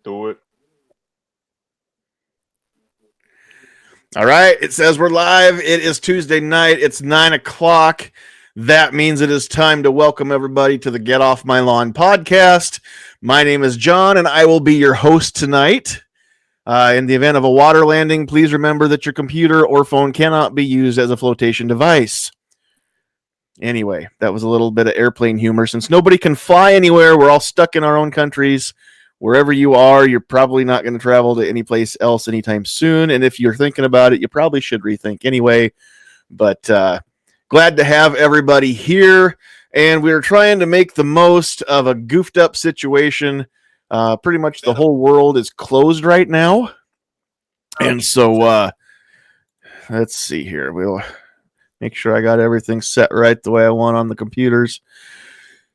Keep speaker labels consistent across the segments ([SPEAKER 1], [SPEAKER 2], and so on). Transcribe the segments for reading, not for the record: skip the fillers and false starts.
[SPEAKER 1] Do it.
[SPEAKER 2] All right, it says we're live. It is Tuesday night. It's 9 o'clock. That means it is time to welcome everybody to the Get Off My Lawn podcast. My name is John, and I will be your host tonight. In the event of a water landing, please remember that your computer or phone cannot be used as a flotation device. Anyway, that was a little bit of airplane humor. Since nobody can fly anywhere, we're all stuck in our own countries. Wherever you are, you're probably not going to travel to any place else anytime soon. And if you're thinking about it, you probably should rethink anyway. But glad to have everybody here. And we're trying to make the most of a goofed up situation. Pretty much the whole world is closed right now. And so let's see here. We'll make sure I got everything set right the way I want on the computers.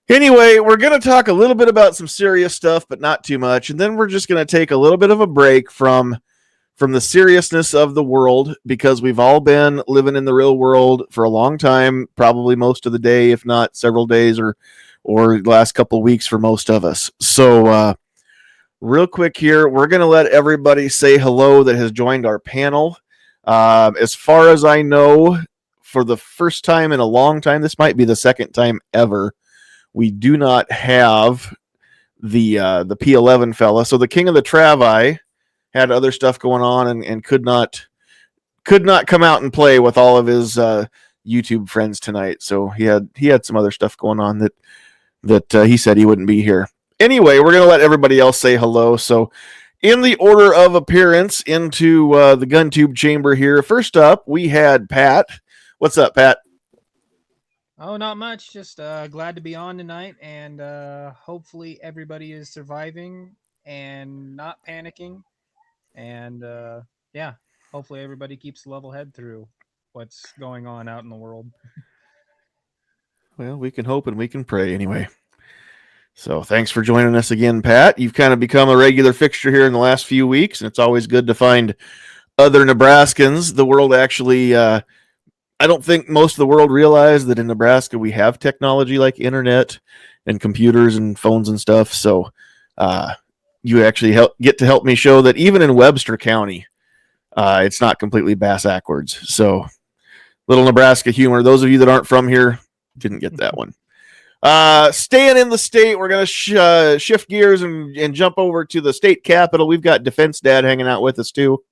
[SPEAKER 2] Anyway, we're going to talk a little bit about some serious stuff, but not too much. And then we're just going to take a little bit of a break from the seriousness of the world, because we've all been living in the real world for a long time, probably most of the day, if not several days or the last couple of weeks for most of us. So real quick here, we're going to let everybody say hello that has joined our panel. As far as I know, for the first time in a long time, this might be the second time ever, we do not have the P11 fella. So the King of the Travi had other stuff going on and could not come out and play with all of his YouTube friends tonight. So he had some other stuff going on that he said he wouldn't be here. Anyway, we're going to let everybody else say hello. So in the order of appearance into the GunTube chamber here, first up, we had Pat. What's up, Pat?
[SPEAKER 3] Oh, not much. Just glad to be on tonight, and hopefully everybody is surviving and not panicking. And yeah, hopefully everybody keeps a level head through what's going on out in the world.
[SPEAKER 2] Well, we can hope and we can pray anyway. So thanks for joining us again, Pat. You've kind of become a regular fixture here in the last few weeks, and it's always good to find other Nebraskans. The world actually... I don't think most of the world realize that in Nebraska we have technology like internet and computers and phones and stuff. So you actually get to help me show that even in Webster County, it's not completely bass-ackwards. So little Nebraska humor. Those of you that aren't from here didn't get that one. Staying in the state, we're going to shift gears and jump over to the state capitol. We've got Defense Dad hanging out with us too.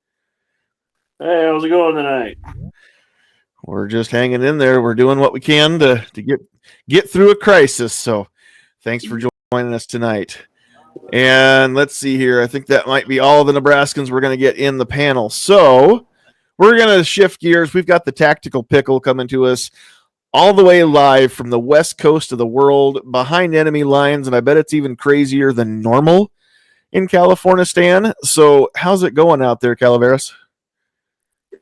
[SPEAKER 4] Hey, how's it going tonight?
[SPEAKER 2] We're just hanging in there. We're doing what we can to get through a crisis. So thanks for joining us tonight. And let's see here. I think that might be all the Nebraskans we're going to get in the panel. So we're going to shift gears. We've got the Tactical Pickle coming to us all the way live from the west coast of the world, behind enemy lines. And I bet it's even crazier than normal in California, Stan. So how's it going out there, Calaveras?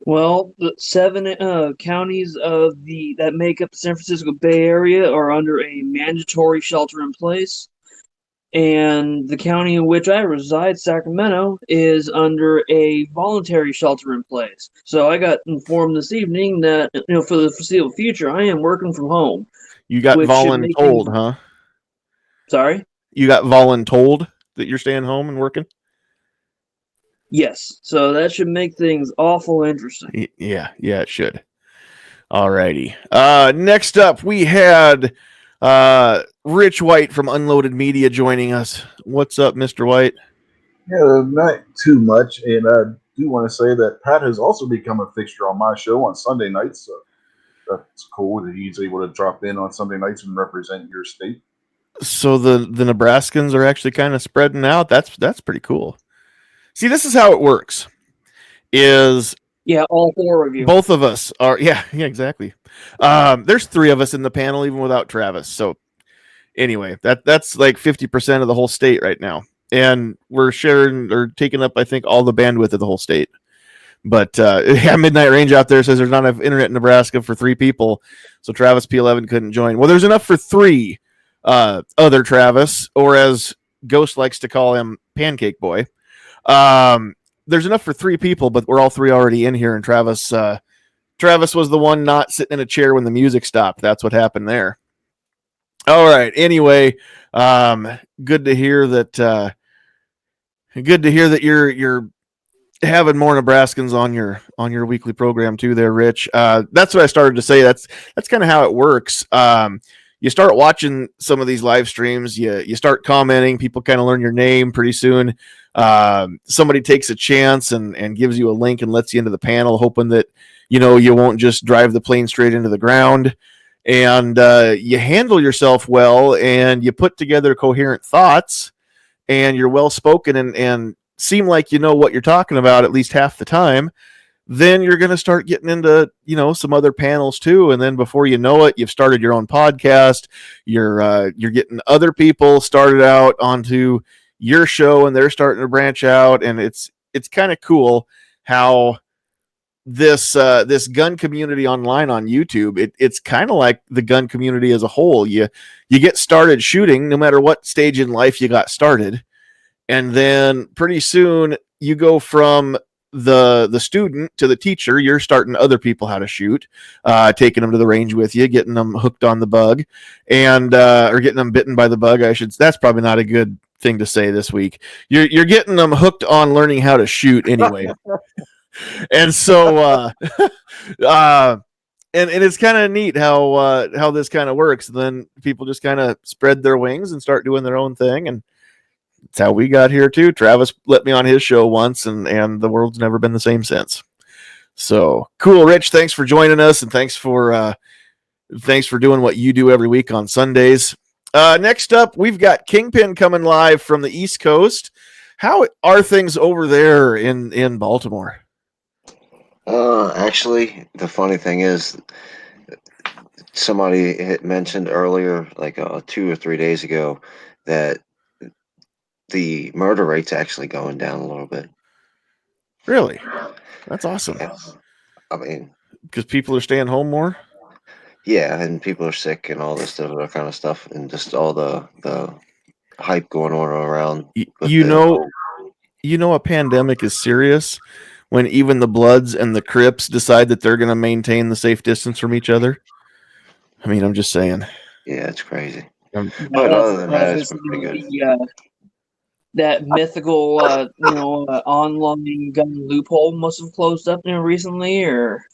[SPEAKER 4] Well, the 7 counties of that make up the San Francisco Bay Area are under a mandatory shelter-in-place, and the county in which I reside, Sacramento, is under a voluntary shelter-in-place. So I got informed this evening that for the foreseeable future, I am working from home.
[SPEAKER 2] You got voluntold, huh?
[SPEAKER 4] Sorry?
[SPEAKER 2] You got voluntold that you're staying home and working?
[SPEAKER 4] Yes, so that should make things awful interesting.
[SPEAKER 2] Yeah, it should. Alrighty. Next up, we had Rich White from Unloaded Media joining us. What's up, Mr. White?
[SPEAKER 5] Yeah, not too much. And I do want to say that Pat has also become a fixture on my show on Sunday nights. So that's cool that he's able to drop in on Sunday nights and represent your state.
[SPEAKER 2] So the Nebraskans are actually kind of spreading out. That's pretty cool. See, this is how it works.
[SPEAKER 4] All 4 of you.
[SPEAKER 2] Both of us are. Yeah, exactly. There's 3 of us in the panel, even without Travis. So anyway, that's like 50% of the whole state right now. And we're sharing or taking up, I think, all the bandwidth of the whole state. But Midnight Range out there says there's not enough internet in Nebraska for 3 people. So Travis P11 couldn't join. Well, there's enough for 3 other Travis, or as Ghost likes to call him, Pancake Boy. There's enough for 3 people, but we're all 3 already in here. And Travis was the one not sitting in a chair when the music stopped. That's what happened there. All right. Anyway, good to hear that Good to hear that you're having more Nebraskans on your weekly program too there, Rich. That's what I started to say. That's kind of how it works. You start watching some of these live streams, you start commenting, people kind of learn your name pretty soon. Somebody takes a chance and gives you a link and lets you into the panel, hoping that you won't just drive the plane straight into the ground. And you handle yourself well, and you put together coherent thoughts, and you're well spoken and seem like you know what you're talking about at least half the time. Then you're going to start getting into some other panels too, and then before you know it, you've started your own podcast. You're getting other people started out onto your show, and they're starting to branch out, and it's kind of cool how this gun community online on YouTube, it's kind of like the gun community as a whole. You get started shooting no matter what stage in life you got started, and then pretty soon you go from the student to the teacher. You're starting other people how to shoot, taking them to the range with you, getting them hooked on the bug, and or getting them bitten by the bug. That's probably not a good thing to say this week. You're getting them hooked on learning how to shoot anyway. And so and it's kind of neat how this kind of works. And then people just kind of spread their wings and start doing their own thing, and it's how we got here too. Travis let me on his show once, and the world's never been the same since. So cool, Rich. Thanks for joining us, and thanks for doing what you do every week on Sundays. Next up, we've got Kingpin coming live from the East Coast. How are things over there in Baltimore?
[SPEAKER 1] Actually, the funny thing is, somebody had mentioned earlier, like 2 or 3 days ago, that the murder rate's actually going down a little bit.
[SPEAKER 2] Really? That's awesome.
[SPEAKER 1] Yeah. I mean,
[SPEAKER 2] because people are staying home more.
[SPEAKER 1] Yeah, and people are sick and all this other kind of stuff, and just all the hype going on around.
[SPEAKER 2] A pandemic is serious when even the Bloods and the Crips decide that they're going to maintain the safe distance from each other. I mean, I'm just saying.
[SPEAKER 1] Yeah, it's crazy.
[SPEAKER 4] But
[SPEAKER 1] other than that, it's been pretty good.
[SPEAKER 4] That mythical, online gun loophole must have closed up recently, or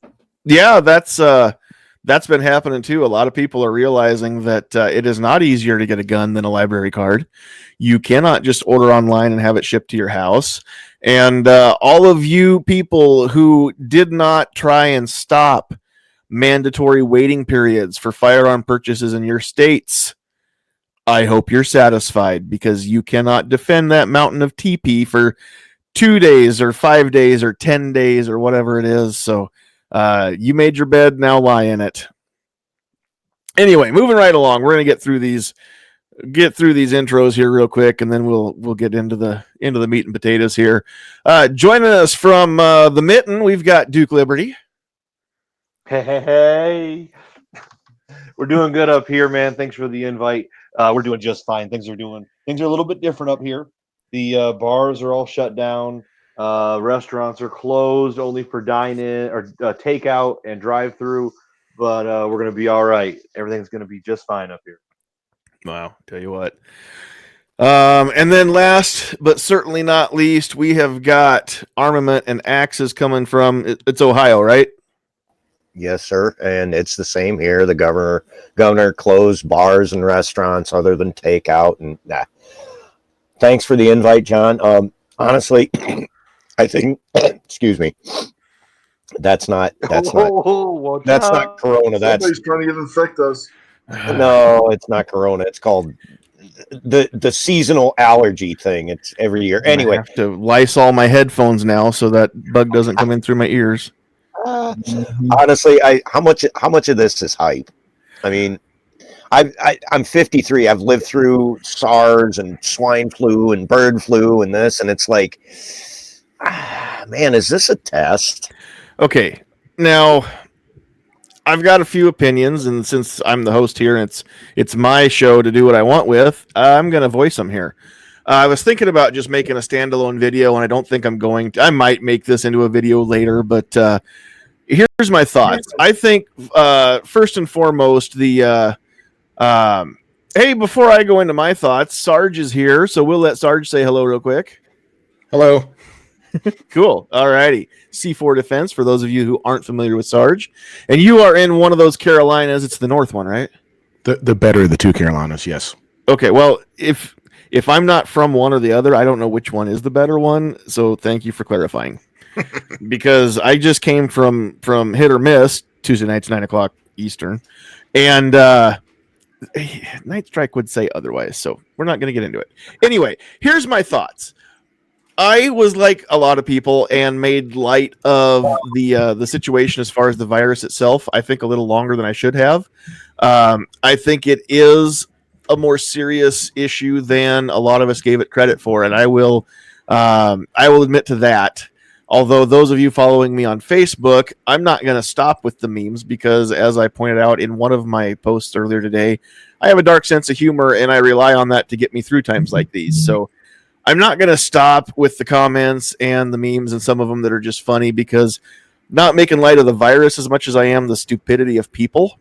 [SPEAKER 2] yeah, that's been happening too. A lot of people are realizing that it is not easier to get a gun than a library card. You cannot just order online and have it shipped to your house. And all of you people who did not try and stop mandatory waiting periods for firearm purchases in your states, I hope you're satisfied, because you cannot defend that mountain of TP for 2 days or 5 days or 10 days or whatever it is. So you made your bed, now lie in it. Anyway, moving right along, we're going to get through these intros here real quick, and then we'll get into the meat and potatoes here. Joining us from the Mitten, we've got Duke Liberty.
[SPEAKER 6] Hey, we're doing good up here, man. Thanks for the invite. We're doing just fine. Things are a little bit different up here. The bars are all shut down. Restaurants are closed only for dine-in or takeout and drive-through. But we're going to be all right. Everything's going to be just fine up here.
[SPEAKER 2] Wow, tell you what. And then last but certainly not least, we have got armament and axes coming from, it's Ohio, right?
[SPEAKER 7] Yes, sir. And it's the same here. The governor closed bars and restaurants other than takeout. And thanks for the invite, John. Honestly, I think, excuse me, that's not Corona.
[SPEAKER 5] Somebody's trying to infect us.
[SPEAKER 7] No, it's not Corona. It's called the seasonal allergy thing. It's every year. Anyway,
[SPEAKER 2] I have to Lysol my headphones now so that bug doesn't come in through my ears.
[SPEAKER 7] Honestly, how much of this is hype? I mean, I'm 53. I've lived through SARS and swine flu and bird flu and this, and it's like, man, is this a test?
[SPEAKER 2] Okay, now I've got a few opinions, and since I'm the host here and it's my show to do what I want with, I'm going to voice them here. I was thinking about just making a standalone video, and I don't think I'm going to. I might make this into a video later, but here's my thoughts. I think first and foremost, hey, before I go into my thoughts, Sarge is here, so we'll let Sarge say hello real quick.
[SPEAKER 8] Hello.
[SPEAKER 2] Cool. All righty. C4 Defense, for those of you who aren't familiar with Sarge. And you are in one of those Carolinas. It's the north one, right?
[SPEAKER 8] The better of the two Carolinas, yes.
[SPEAKER 2] Okay, well, if I'm not from one or the other, I don't know which one is the better one. So thank you for clarifying. Because I just came from hit or miss Tuesday nights, 9:00 Eastern, and Night Strike would say otherwise. So we're not going to get into it. Anyway, here's my thoughts. I was like a lot of people and made light of the situation as far as the virus itself. I think a little longer than I should have. I think it is a more serious issue than a lot of us gave it credit for, and I will admit to that. Although those of you following me on Facebook, I'm not going to stop with the memes because, as I pointed out in one of my posts earlier today, I have a dark sense of humor and I rely on that to get me through times like these. So I'm not going to stop with the comments and the memes and some of them that are just funny because I'm not making light of the virus as much as I am the stupidity of people.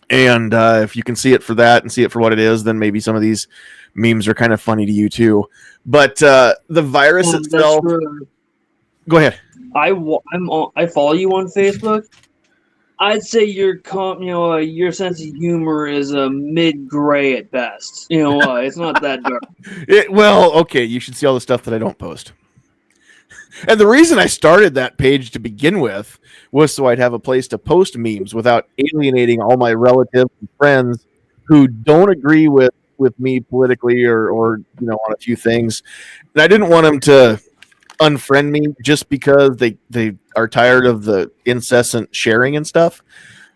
[SPEAKER 2] And if you can see it for that and see it for what it is, then maybe some of these memes are kind of funny to you too. But the virus itself. Go ahead.
[SPEAKER 4] I follow you on Facebook. I'd say your sense of humor is a mid-gray at best. It's not that dark.
[SPEAKER 2] Well, okay, you should see all the stuff that I don't post. And the reason I started that page to begin with was so I'd have a place to post memes without alienating all my relatives and friends who don't agree with me politically or on a few things. And I didn't want them to unfriend me just because they are tired of the incessant sharing and stuff.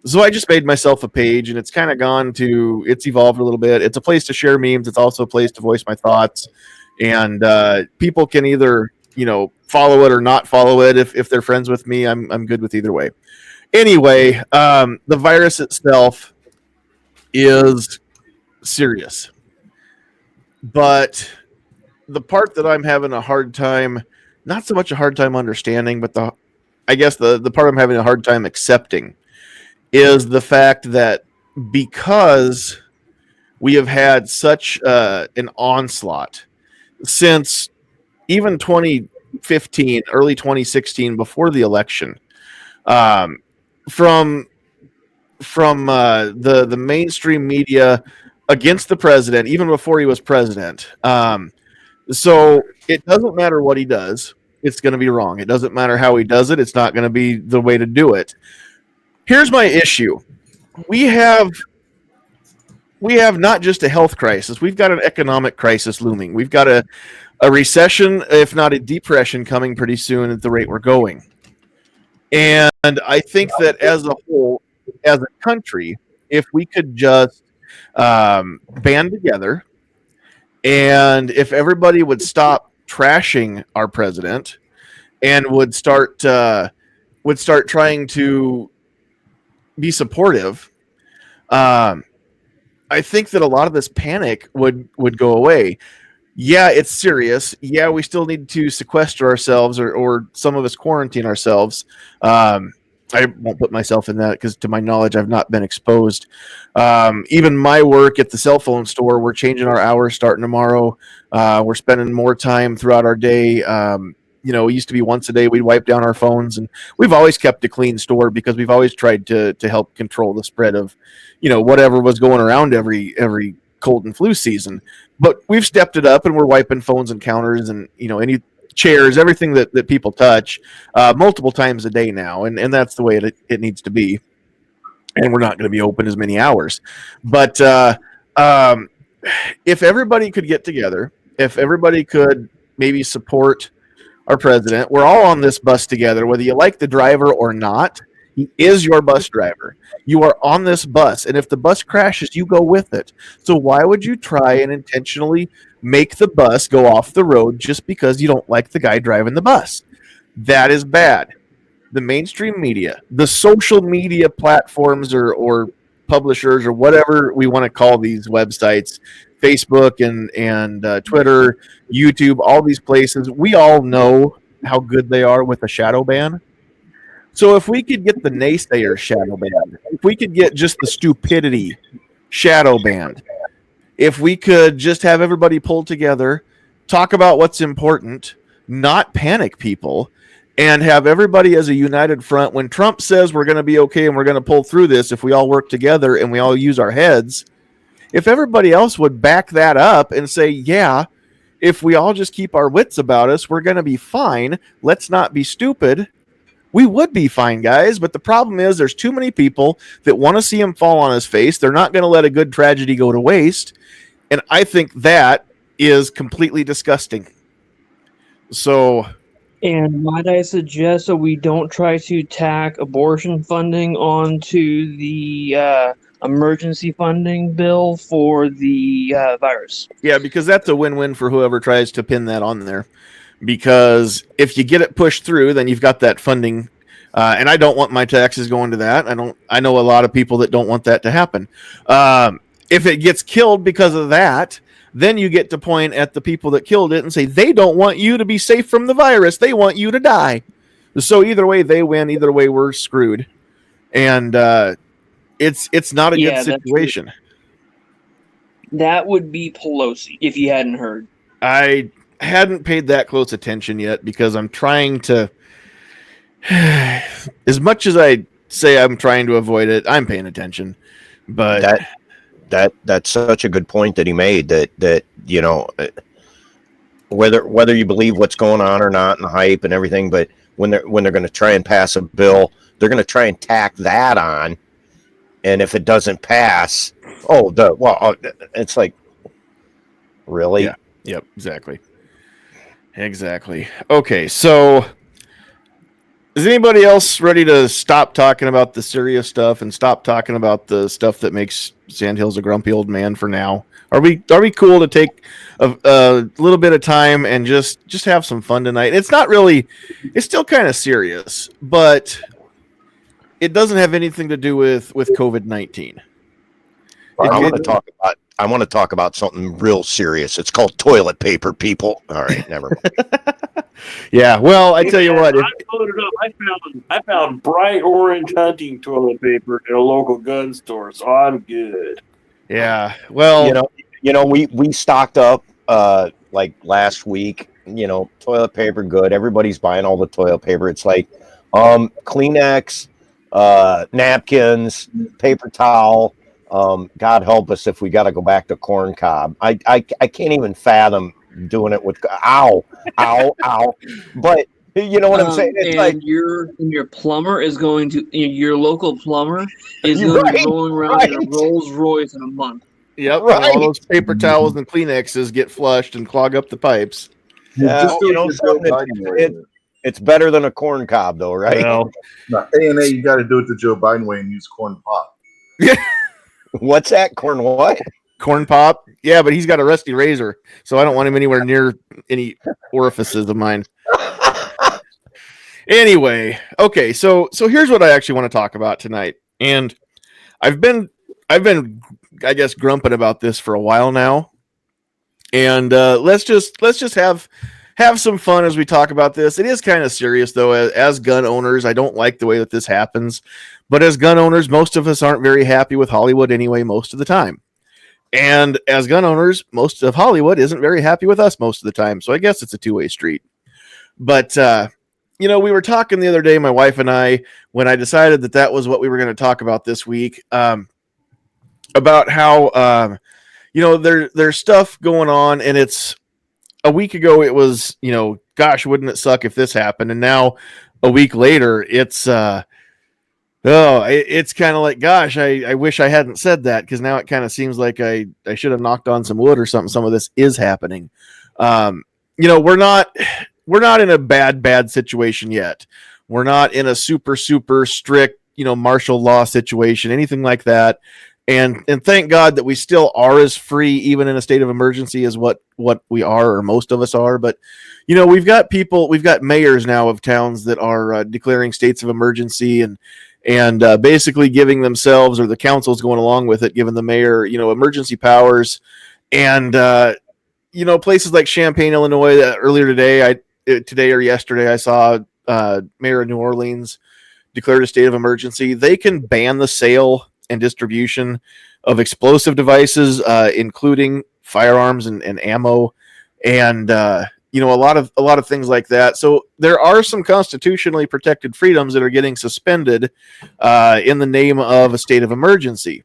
[SPEAKER 2] So I just made myself a page, and it's kind of it's evolved a little bit. It's a place to share memes. It's also a place to voice my thoughts, and people can either follow it or not follow it. If they're friends with me, I'm good with either way. Anyway, the virus itself is serious, but the part that I'm having a hard time, not so much a hard time understanding, but the part I'm having a hard time accepting is the fact that because we have had such an onslaught since even 2015, early 2016, before the election, from the mainstream media against the president, even before he was president. So it doesn't matter what he does, it's going to be wrong. It doesn't matter how he does it, it's not going to be the way to do it. Here's my issue. We have not just a health crisis, we've got an economic crisis looming. We've got a recession, if not a depression, coming pretty soon at the rate we're going. And I think that as a whole, as a country, if we could just band together, and if everybody would stop trashing our president and would start trying to be supportive, I think that a lot of this panic would go away. Yeah, it's serious. Yeah, we still need to sequester ourselves or some of us quarantine ourselves. I won't put myself in that because, to my knowledge, I've not been exposed. Even my work at the cell phone store, we're changing our hours starting tomorrow. We're spending more time throughout our day. It used to be once a day we'd wipe down our phones, and we've always kept a clean store because we've always tried to help control the spread of, whatever was going around every cold and flu season. But we've stepped it up, and we're wiping phones and counters and any chairs, everything that people touch, multiple times a day now, and that's the way it needs to be. And we're not going to be open as many hours. But if everybody could get together, if everybody could maybe support our president, we're all on this bus together, whether you like the driver or not. He is your bus driver. You are on this bus, and if the bus crashes, you go with it. So why would you try and intentionally make the bus go off the road just because you don't like the guy driving the bus? That is bad. The mainstream media, the social media platforms or publishers or whatever we want to call these websites, Facebook and Twitter, YouTube, all these places, we all know how good they are with a shadow ban. So if we could get the naysayers shadow banned, if we could get just the stupidity shadow banned, if we could just have everybody pull together, talk about what's important, not panic people, and have everybody as a united front. When Trump says we're going to be okay and we're going to pull through this if we all work together and we all use our heads, if everybody else would back that up and say, yeah, if we all just keep our wits about us, we're going to be fine. Let's not be stupid. We would be fine, guys. But the problem is there's too many people that want to see him fall on his face. They're not going to let a good tragedy go to waste. And I think that is completely disgusting. So,
[SPEAKER 4] And might I suggest that we don't try to tack abortion funding onto the emergency funding bill for the virus?
[SPEAKER 2] yeah, because that's a win-win for whoever tries to pin that on there. Because if you get it pushed through, then you've got that funding. And I don't want my taxes going to that. I know a lot of people that don't want that to happen. If it gets killed because of that, then you get to point at the people that killed it and say they don't want you to be safe from the virus. They want you to die. So either way, they win. Either way, we're screwed. And it's not a good situation.
[SPEAKER 4] That would be Pelosi, if you hadn't heard.
[SPEAKER 2] I hadn't paid that close attention yet because I'm trying to. As much as I say I'm trying to avoid it, I'm paying attention. But
[SPEAKER 7] that's such a good point that he made. That whether you believe what's going on or not, and the hype and everything, but when they're going to try and pass a bill, they're going to try and tack that on, and if it doesn't pass, it's like, really?
[SPEAKER 2] Yeah. Yep. Exactly. Okay, so is anybody else ready to stop talking about the serious stuff and stop talking about the stuff that makes Sandhills a grumpy old man for now? Are we cool to take a little bit of time and just have some fun tonight? It's not really, it's still kind of serious, but it doesn't have anything to do with COVID-19.
[SPEAKER 7] I want to talk about something real serious. It's called toilet paper, people. All right, never mind.
[SPEAKER 2] Yeah, well, I tell you what.
[SPEAKER 9] I loaded up. I found bright orange hunting toilet paper at a local gun store, so I'm good.
[SPEAKER 2] Yeah, well,
[SPEAKER 7] we stocked up like last week. Toilet paper, good. Everybody's buying all the toilet paper. It's like Kleenex, napkins, paper towel. God help us if we got to go back to corn cob. I can't even fathom doing it with ow. But you know what I'm saying? It's like
[SPEAKER 4] your plumber is going to your local plumber is going to be going around in a Rolls Royce in a month.
[SPEAKER 2] Yep, right. All those paper towels and Kleenexes get flushed and clog up the pipes.
[SPEAKER 7] It's better than a corn cob, though, right?
[SPEAKER 5] Well, A&A, you got to do it the Joe Biden way and use corn pop.
[SPEAKER 7] What's that? Corn what?
[SPEAKER 2] Corn pop? Yeah, but he's got a rusty razor, so I don't want him anywhere near any orifices of mine. Anyway, okay, so here's what I actually want to talk about tonight, and I've been, I guess, grumping about this for a while now, and let's just have some fun as we talk about this. It is kind of serious, though. As gun owners, I don't like the way that this happens. But as gun owners, most of us aren't very happy with Hollywood anyway, most of the time. And as gun owners, most of Hollywood isn't very happy with us most of the time. So I guess it's a two-way street. But, we were talking the other day, my wife and I, when I decided that was what we were going to talk about this week, about how, there's stuff going on, and it's a week ago, it was, gosh, wouldn't it suck if this happened? And now a week later, it's kind of like, gosh, I wish I hadn't said that, because now it kind of seems like I should have knocked on some wood or something. Some of this is happening. We're not in a bad situation yet. We're not in a super strict, martial law situation, anything like that. And thank God that we still are as free, even in a state of emergency, as what we are, or most of us are. But, we've got mayors now of towns that are declaring states of emergency and basically giving themselves, or the council's going along with it, giving the mayor, emergency powers. And, places like Champaign, Illinois, earlier today or yesterday, I saw Mayor of New Orleans declared a state of emergency. They can ban the sale and distribution of explosive devices, including firearms and ammo. And a lot of things like that. So there are some constitutionally protected freedoms that are getting suspended in the name of a state of emergency.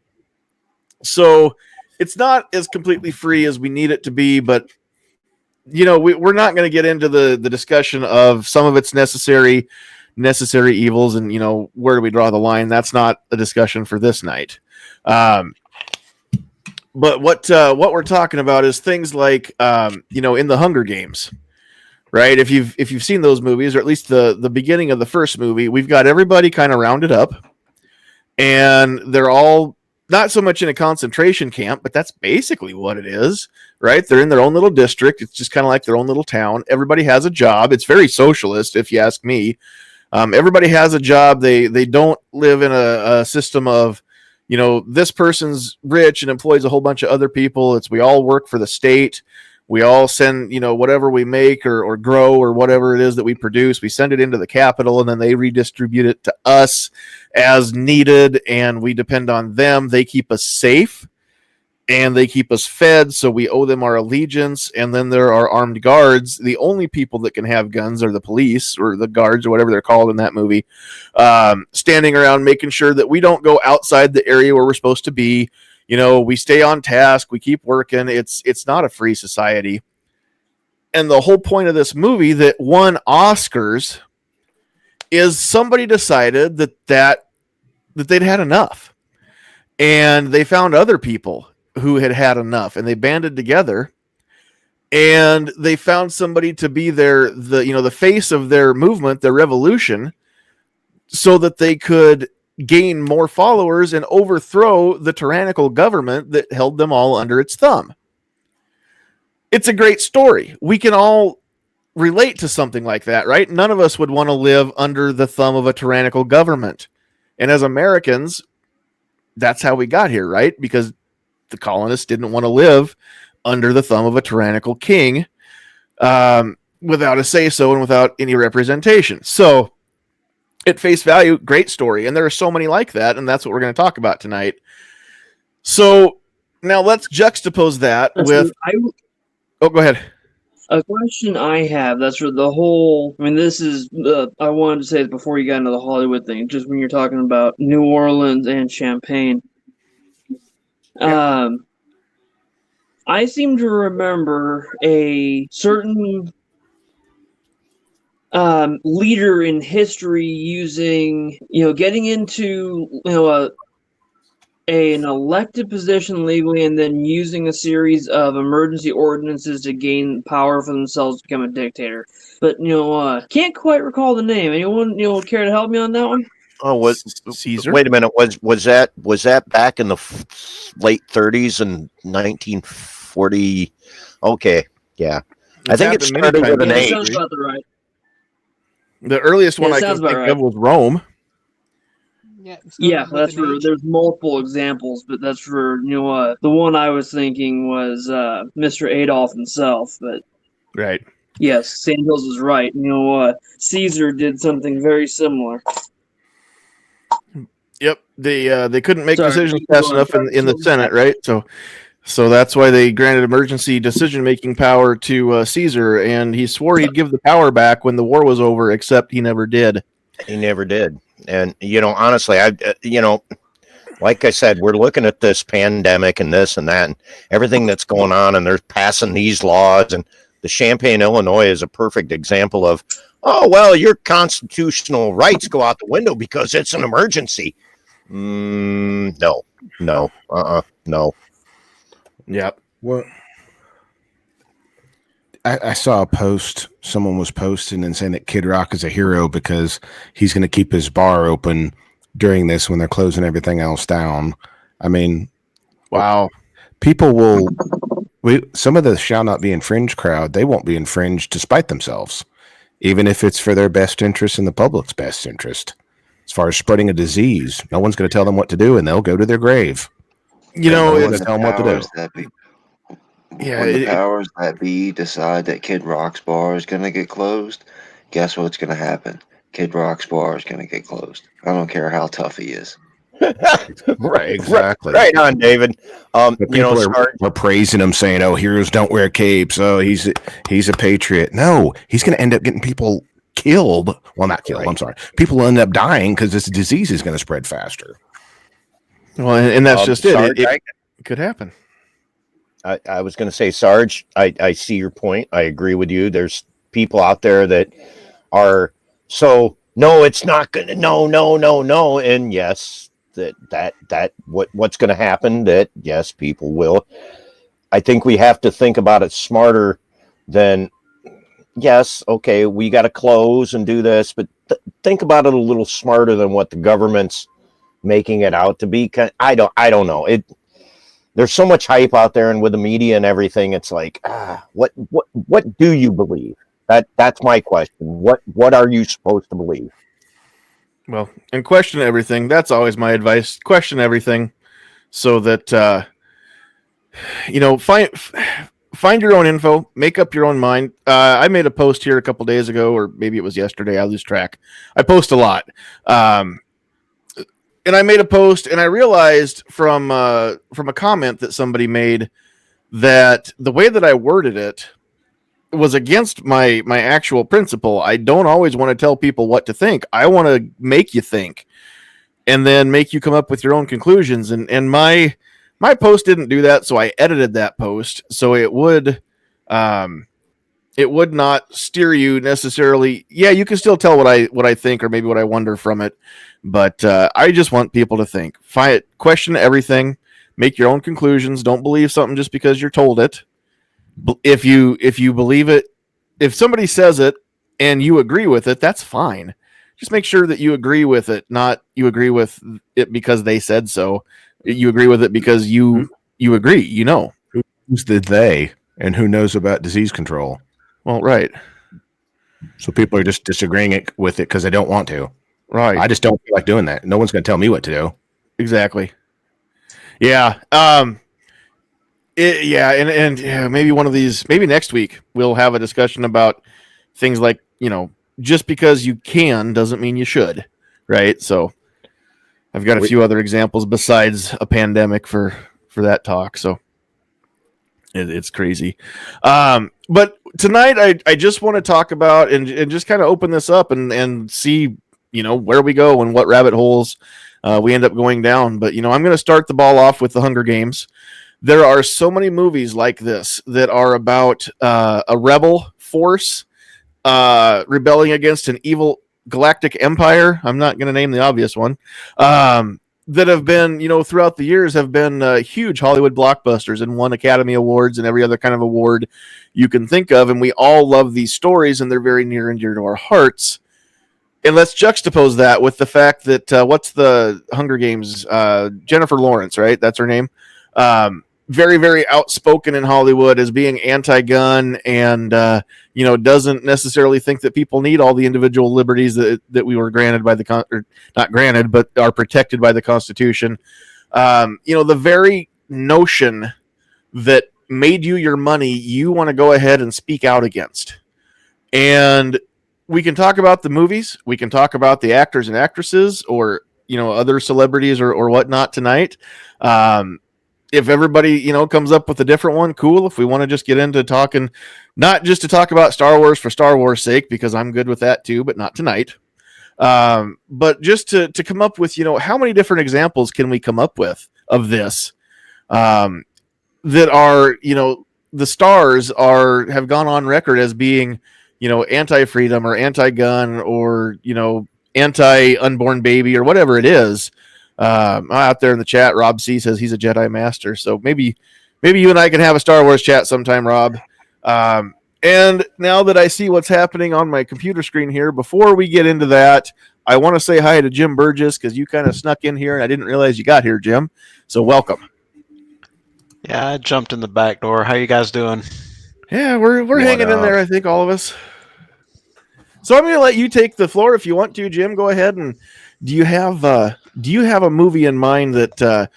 [SPEAKER 2] So it's not as completely free as we need it to be, but we're not going to get into the discussion of some of its necessary evils, and where do we draw the line. That's not a discussion for this night. But what we're talking about is things like in the Hunger Games, right? If you've seen those movies, or at least the beginning of the first movie, we've got everybody kind of rounded up, and they're all not so much in a concentration camp, but that's basically what it is, right? They're in their own little district. It's just kind of like their own little town. Everybody has a job. It's very socialist, if you ask me. Everybody has a job. They don't live in a system of, this person's rich and employs a whole bunch of other people. It's we all work for the state. We all send, whatever we make or grow or whatever it is that we produce, we send it into the capital, and then they redistribute it to us as needed, and we depend on them. They keep us safe and they keep us fed, so we owe them our allegiance. And then there are armed guards. The only people that can have guns are the police, or the guards, or whatever they're called in that movie, standing around making sure that we don't go outside the area where we're supposed to be. We stay on task, we keep working. It's not a free society. And the whole point of this movie that won Oscars is somebody decided that they'd had enough. And they found other people who had enough, and they banded together, and they found somebody to be the face of their movement, their revolution, so that they could gain more followers and overthrow the tyrannical government that held them all under its thumb. It's a great story. We can all relate to something like that, right? None of us would want to live under the thumb of a tyrannical government. And as Americans, that's how we got here, right? Because the colonists didn't want to live under the thumb of a tyrannical king without a say-so and without any representation. So at face value, great story. And there are so many like that, and that's what we're going to talk about tonight. So now let's juxtapose that with... Oh, go ahead.
[SPEAKER 4] A question I have, that's for the whole... I mean, this is... I wanted to say it before you got into the Hollywood thing, just when you're talking about New Orleans and Champagne.
[SPEAKER 2] Yeah.
[SPEAKER 4] I seem to remember a certain leader in history using, getting into, an elected position legally, and then using a series of emergency ordinances to gain power for themselves to become a dictator. But, can't quite recall the name. Anyone, care to help me on that one?
[SPEAKER 7] Oh, what?
[SPEAKER 2] Caesar?
[SPEAKER 7] Wait a minute. Was that back in the late 30s and 1940? Okay, yeah. I think it started with an
[SPEAKER 4] That
[SPEAKER 7] H.
[SPEAKER 4] sounds about right.
[SPEAKER 2] The earliest one I can
[SPEAKER 4] sounds about
[SPEAKER 2] think
[SPEAKER 4] right.
[SPEAKER 2] of was Rome.
[SPEAKER 4] Yeah, that's for. There's multiple examples, but that's for the one I was thinking was Mr. Adolf himself. But
[SPEAKER 2] Right.
[SPEAKER 4] yes, Sandhills is right. Caesar did something very similar.
[SPEAKER 2] Yep, they couldn't make
[SPEAKER 4] Sorry,
[SPEAKER 2] decisions
[SPEAKER 4] keep
[SPEAKER 2] fast
[SPEAKER 4] going.
[SPEAKER 2] enough in the Senate, right? So that's why they granted emergency decision-making power to Caesar, and he swore he'd give the power back when the war was over, except he never did.
[SPEAKER 7] He never did. And honestly, like I said, we're looking at this pandemic and this and that and everything that's going on, and they're passing these laws, and the Champaign, Illinois is a perfect example of, oh, well, your constitutional rights go out the window because it's an emergency. No. No.
[SPEAKER 2] Yep.
[SPEAKER 8] Well, I saw a post. Someone was posting and saying that Kid Rock is a hero because he's going to keep his bar open during this when they're closing everything else down. I mean,
[SPEAKER 2] wow.
[SPEAKER 8] People will... some of the shall not be infringed crowd, they won't be infringed to spite themselves, even if it's for their best interest and the public's best interest. As far as spreading a disease, no one's going to tell them what to do, and they'll go to their grave.
[SPEAKER 2] No
[SPEAKER 8] one's going to tell them what to do.
[SPEAKER 1] When the powers that be decide that Kid Rock's bar is going to get closed, guess what's going to happen? Kid Rock's bar is going to get closed. I don't care how tough he is.
[SPEAKER 8] Right, exactly.
[SPEAKER 7] Right on, David.
[SPEAKER 8] But
[SPEAKER 7] You know,
[SPEAKER 8] people are praising him, saying, "Oh, heroes don't wear capes. Oh, he's a patriot." No, he's going to end up getting people killed. Well, not killed.
[SPEAKER 7] Right.
[SPEAKER 8] I'm sorry. People end up dying because this disease is going to spread faster.
[SPEAKER 2] Well, and that's just
[SPEAKER 7] Sarge,
[SPEAKER 2] it. It could happen.
[SPEAKER 7] I was going to say, Sarge, I see your point. I agree with you. There's people out there that are so, no, it's not going to, no. And yes, what's going to happen, that yes, people will. I think we have to think about it smarter than, yes, okay, we got to close and do this, but think about it a little smarter than what the government's making it out to be. I don't know. There's so much hype out there, and with the media and everything, it's like, what do you believe? That's my question. What are you supposed to believe?
[SPEAKER 2] Well, and question everything. That's always my advice. Question everything, so that find your own info, make up your own mind. I made a post here a couple days ago, or maybe it was yesterday. I lose track. I post a lot. And I made a post, and I realized from a comment that somebody made that the way that I worded it was against my actual principle. I don't always want to tell people what to think. I want to make you think, and then make you come up with your own conclusions. And my post didn't do that, so I edited that post so it would not steer you necessarily. Yeah, you can still tell what I think, or maybe what I wonder from it. But I just want people to think. Question everything. Make your own conclusions. Don't believe something just because you're told it. If you believe it, if somebody says it and you agree with it, that's fine. Just make sure that you agree with it, not you agree with it because they said so. You agree with it because you agree. You know.
[SPEAKER 8] Who's the they, and who knows about disease control?
[SPEAKER 2] Well, right.
[SPEAKER 8] So people are just disagreeing with it because they don't want to.
[SPEAKER 2] Right.
[SPEAKER 8] I just don't feel like doing that. No one's going to tell me what to do.
[SPEAKER 2] Exactly. Yeah. And maybe one of these, maybe next week we'll have a discussion about things like, just because you can doesn't mean you should, right? So I've got a few other examples besides a pandemic for that talk. So it's crazy. But tonight I just want to talk about and just kind of open this up and see, where we go and what rabbit holes we end up going down. But, I'm going to start the ball off with the Hunger Games. There are so many movies like this that are about a rebel force rebelling against an evil galactic empire. I'm not going to name the obvious one. That have been, throughout the years have been huge Hollywood blockbusters and won Academy Awards and every other kind of award you can think of. And we all love these stories, and they're very near and dear to our hearts. And let's juxtapose that with the fact that what's the Hunger Games? Jennifer Lawrence, right? That's her name. Very, very outspoken in Hollywood as being anti-gun, and doesn't necessarily think that people need all the individual liberties that we were granted by not granted, but are protected by the Constitution. The very notion that made you your money, you want to go ahead and speak out against. And we can talk about the movies. We can talk about the actors and actresses, or other celebrities or whatnot tonight. If everybody comes up with a different one, cool. If we want to just get into talking, not just to talk about Star Wars for Star Wars' sake, because I'm good with that too, but not tonight. But just to come up with how many different examples can we come up with of this that are the stars have gone on record as being anti-freedom or anti-gun or anti-unborn baby or whatever it is. Out there in the chat, Rob C says he's a Jedi Master, so maybe you and I can have a Star Wars chat sometime, Rob. And now that I see what's happening on my computer screen here, before we get into that, I want to say hi to Jim Burgess, because you kind of snuck in here and I didn't realize you got here, Jim. So welcome.
[SPEAKER 10] Yeah, I jumped in the back door. How you guys doing?
[SPEAKER 2] Yeah, we're hanging in there, I think, all of us. So I'm going to let you take the floor if you want to, Jim. Go ahead. And do you have a movie in mind that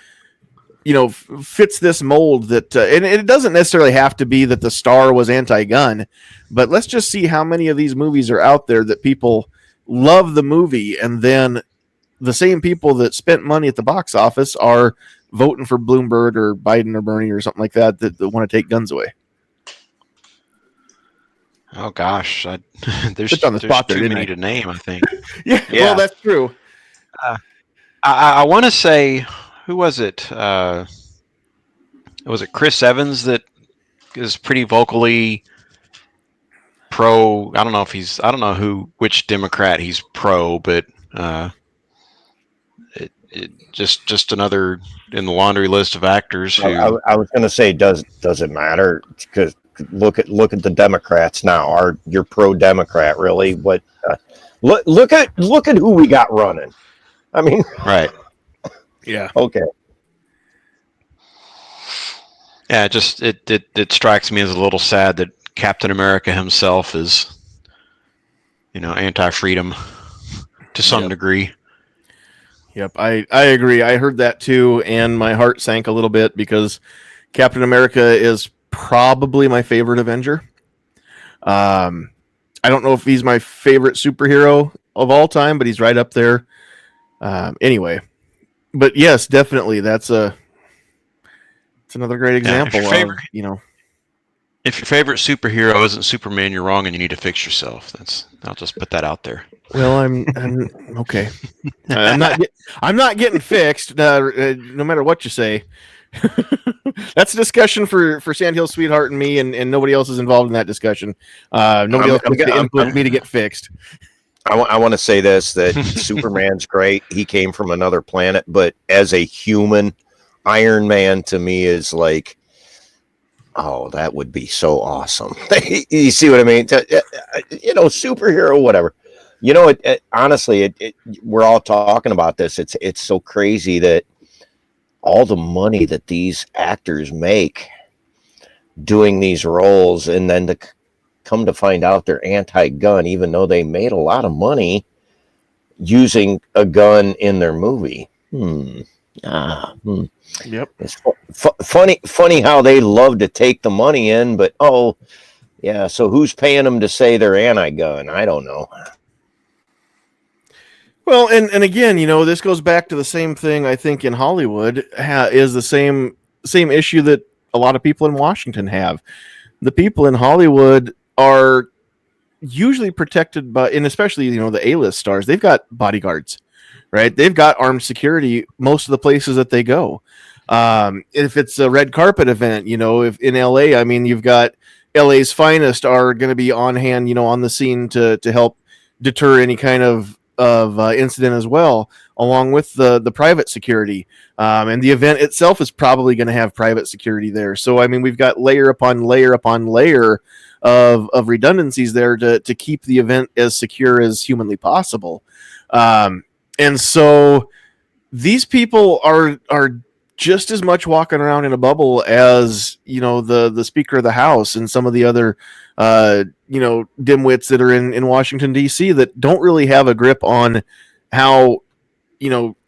[SPEAKER 2] fits this mold? That and it doesn't necessarily have to be that the star was anti-gun, but let's just see how many of these movies are out there that people love the movie and then the same people that spent money at the box office are voting for Bloomberg or Biden or Bernie or something like that want to take guns away.
[SPEAKER 10] Oh gosh,
[SPEAKER 2] Put you on the
[SPEAKER 10] there's
[SPEAKER 2] spot there,
[SPEAKER 10] too
[SPEAKER 2] didn't
[SPEAKER 10] many
[SPEAKER 2] I?
[SPEAKER 10] to name. I think.
[SPEAKER 2] Yeah,
[SPEAKER 10] Yeah.
[SPEAKER 2] well, that's true.
[SPEAKER 10] I want to say, who was it? Was it Chris Evans that is pretty vocally pro? I don't know if he's. I don't know which Democrat he's pro, but just another in the laundry list of actors who.
[SPEAKER 7] I was going to say, does it matter? Because look at the Democrats now. You're pro-Democrat, really? What? Look at who we got running. I mean,
[SPEAKER 10] Right.
[SPEAKER 2] Yeah.
[SPEAKER 7] Okay.
[SPEAKER 10] Yeah, it strikes me as a little sad that Captain America himself is, anti-freedom to some degree.
[SPEAKER 2] Yep, I agree. I heard that too, and my heart sank a little bit because Captain America is probably my favorite Avenger. I don't know if he's my favorite superhero of all time, but he's right up there. Anyway, but yes, definitely, it's another great example of
[SPEAKER 10] If your favorite superhero isn't Superman, you're wrong, and you need to fix yourself. I'll just put that out there.
[SPEAKER 2] Well, I'm okay. I'm not getting fixed. No matter what you say. That's a discussion for Sandhills, Sweetheart, and me, and nobody else is involved in that discussion. Nobody else gets to input me to get fixed.
[SPEAKER 7] I want to say this, that Superman's great. He came from another planet, but as a human, Iron Man to me is like, oh, that would be so awesome. You see what I mean? Superhero, whatever. Honestly, we're all talking about this. It's so crazy that all the money that these actors make doing these roles, and then to come to find out they're anti-gun, even though they made a lot of money using a gun in their movie.
[SPEAKER 2] Yep.
[SPEAKER 7] It's funny how they love to take the money in, but so who's paying them to say they're anti-gun? I don't know.
[SPEAKER 2] Well, and again, this goes back to the same thing I think in Hollywood is the same issue that a lot of people in Washington have. The people in Hollywood are usually protected by, and especially, the A-list stars, they've got bodyguards, right? They've got armed security most of the places that they go. If it's a red carpet event, if in LA, I mean, you've got LA's finest are going to be on hand, on the scene to help deter any kind of incident as well, along with the private security. And the event itself is probably going to have private security there. So, I mean, we've got layer upon layer upon layer of redundancies there to keep the event as secure as humanly possible. And so these people are just as much walking around in a bubble as, the Speaker of the House and some of the other dimwits that are in Washington, D.C. that don't really have a grip on how,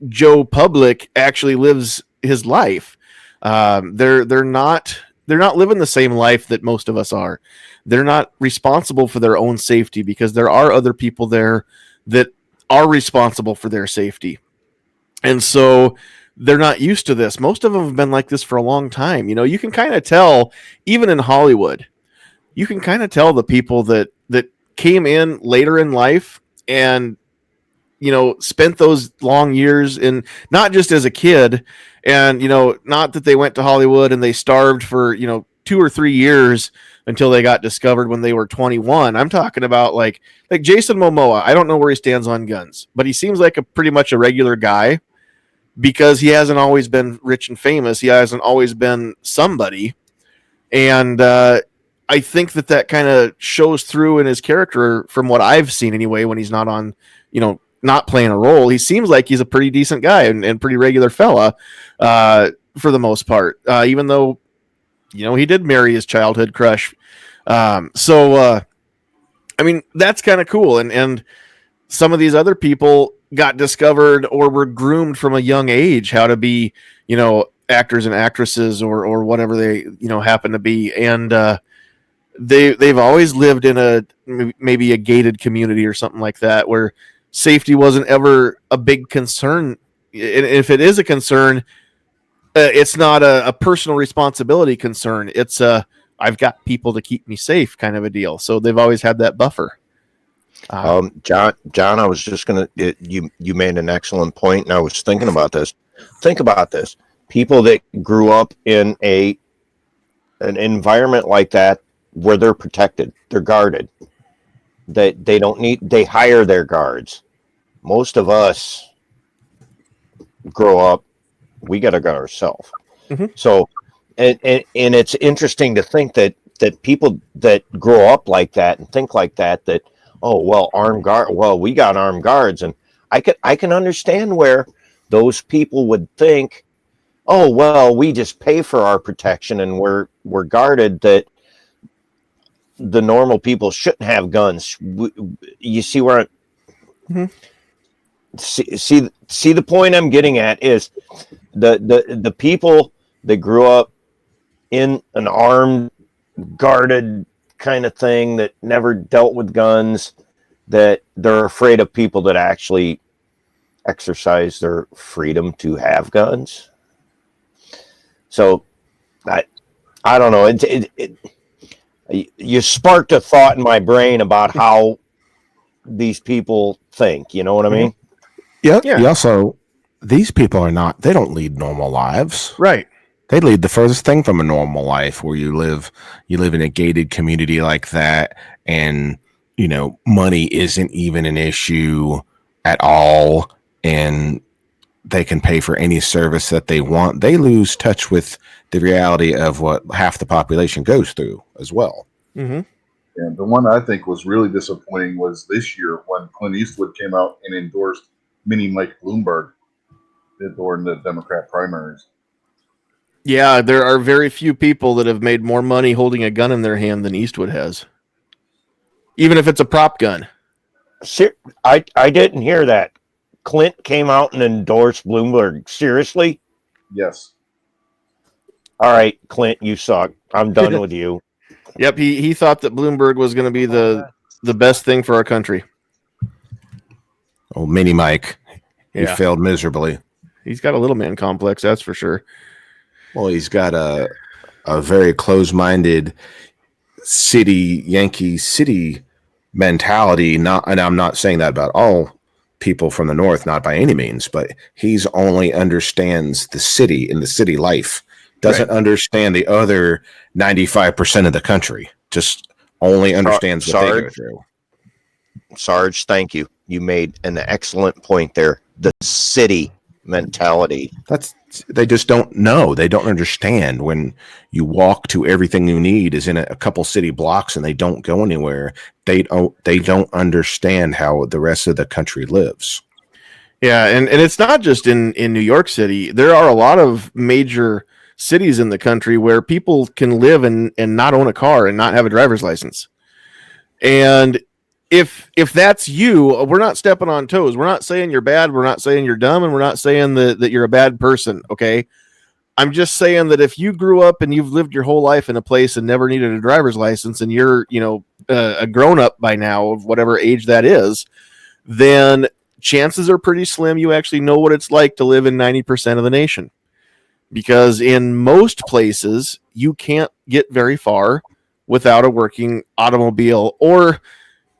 [SPEAKER 2] Joe Public actually lives his life. They're not living the same life that most of us are. They're not responsible for their own safety because there are other people there that are responsible for their safety. And so they're not used to this. Most of them have been like this for a long time. You can kind of tell, even in Hollywood, you can kind of tell the people that came in later in life and, spent those long years in, not just as a kid and, not that they went to Hollywood and they starved for, 2 or 3 years until they got discovered when they were 21. I'm talking about like Jason Momoa. I don't know where he stands on guns, but he seems like pretty much a regular guy because he hasn't always been rich and famous. He hasn't always been somebody. And I think that kind of shows through in his character from what I've seen anyway, when he's not on, not playing a role. He seems like he's a pretty decent guy and pretty regular fella for the most part, even though, he did marry his childhood crush. I mean, that's kind of cool. And some of these other people got discovered or were groomed from a young age how to be, actors and actresses or whatever they, happen to be. And they've always lived in maybe a gated community or something like that where safety wasn't ever a big concern. And if it is a concern, it's not a personal responsibility concern. It's I've got people to keep me safe kind of a deal. So they've always had that buffer.
[SPEAKER 7] John, I was just gonna. You made an excellent point, and I was thinking about this. Think about this: people that grew up in an environment like that, where they're protected, they're guarded. They don't need. They hire their guards. Most of us grow up, we got to guard ourselves.
[SPEAKER 2] Mhm.
[SPEAKER 7] So, and it's interesting to think that people that grow up like that and think like that, oh well, armed guard, well, we got armed guards, and I can understand where those people would think, oh well, we just pay for our protection and we're guarded, that the normal people shouldn't have guns. You see where
[SPEAKER 2] Mhm.
[SPEAKER 7] see the point I'm getting at is the people that grew up in an armed, guarded kind of thing, that never dealt with guns, that they're afraid of people that actually exercise their freedom to have guns. So I don't know. You sparked a thought in my brain about how these people think. You know what I mean?
[SPEAKER 8] Yep.
[SPEAKER 2] Yeah.
[SPEAKER 8] You also, these people are not, they don't lead normal lives.
[SPEAKER 2] Right.
[SPEAKER 8] They lead the furthest thing from a normal life, where you live in a gated community like that, and money isn't even an issue at all, and they can pay for any service that they want. They lose touch with the reality of what half the population goes through as well.
[SPEAKER 2] Mm-hmm.
[SPEAKER 5] And the one I think was really disappointing was this year when Clint Eastwood came out and endorsed Mini Mike Bloomberg during the Democrat primaries.
[SPEAKER 2] Yeah, there are very few people that have made more money holding a gun in their hand than Eastwood has, even if it's a prop gun.
[SPEAKER 7] I didn't hear that. Clint came out and endorsed Bloomberg. Seriously?
[SPEAKER 5] Yes.
[SPEAKER 7] All right, Clint, you suck. I'm done with you.
[SPEAKER 2] Yep, he thought that Bloomberg was going to be the best thing for our country.
[SPEAKER 8] Oh, Mini Mike, he
[SPEAKER 2] Yeah.
[SPEAKER 8] failed miserably.
[SPEAKER 2] He's got a little man complex, that's for sure.
[SPEAKER 8] Well, he's got a very close-minded Yankee city mentality. Not, and I'm not saying that about all people from the North, not by any means, but he's only understands the city and the city life. Doesn't understand the other 95% of the country. Just only understands what they go through.
[SPEAKER 7] Sarge, thank you. You made an excellent point there. The city mentality.
[SPEAKER 8] They just don't know. They don't understand. When you walk to everything you need is in a couple city blocks and they don't go anywhere. They don't understand how the rest of the country lives.
[SPEAKER 2] Yeah, and it's not just in New York City. There are a lot of major cities in the country where people can live and not own a car and not have a driver's license. And if that's you, we're not stepping on toes. We're not saying you're bad. We're not saying you're dumb, and we're not saying that you're a bad person. Okay. I'm just saying that if you grew up and you've lived your whole life in a place and never needed a driver's license, and you're, a grown up by now of whatever age that is, then chances are pretty slim you actually know what it's like to live in 90% of the nation. Because in most places, you can't get very far without a working automobile, or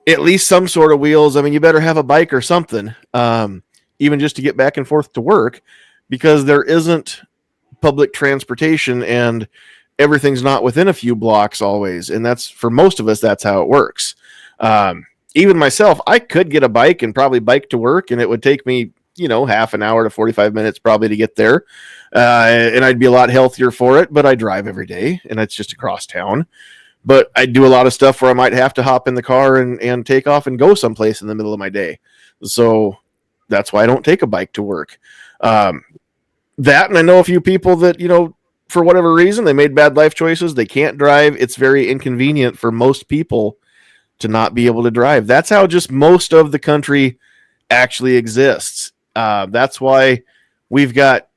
[SPEAKER 2] at least some sort of wheels. I mean, you better have a bike or something, even just to get back and forth to work, because there isn't public transportation and everything's not within a few blocks always. And that's, for most of us, that's how it works. Even myself, I could get a bike and probably bike to work, and it would take me, half an hour to 45 minutes probably to get there. And I'd be a lot healthier for it, but I drive every day and it's just across town. But I do a lot of stuff where I might have to hop in the car and take off and go someplace in the middle of my day. So that's why I don't take a bike to work. That, and I know a few people that, for whatever reason, they made bad life choices. They can't drive. It's very inconvenient for most people to not be able to drive. That's how just most of the country actually exists. That's why we've got,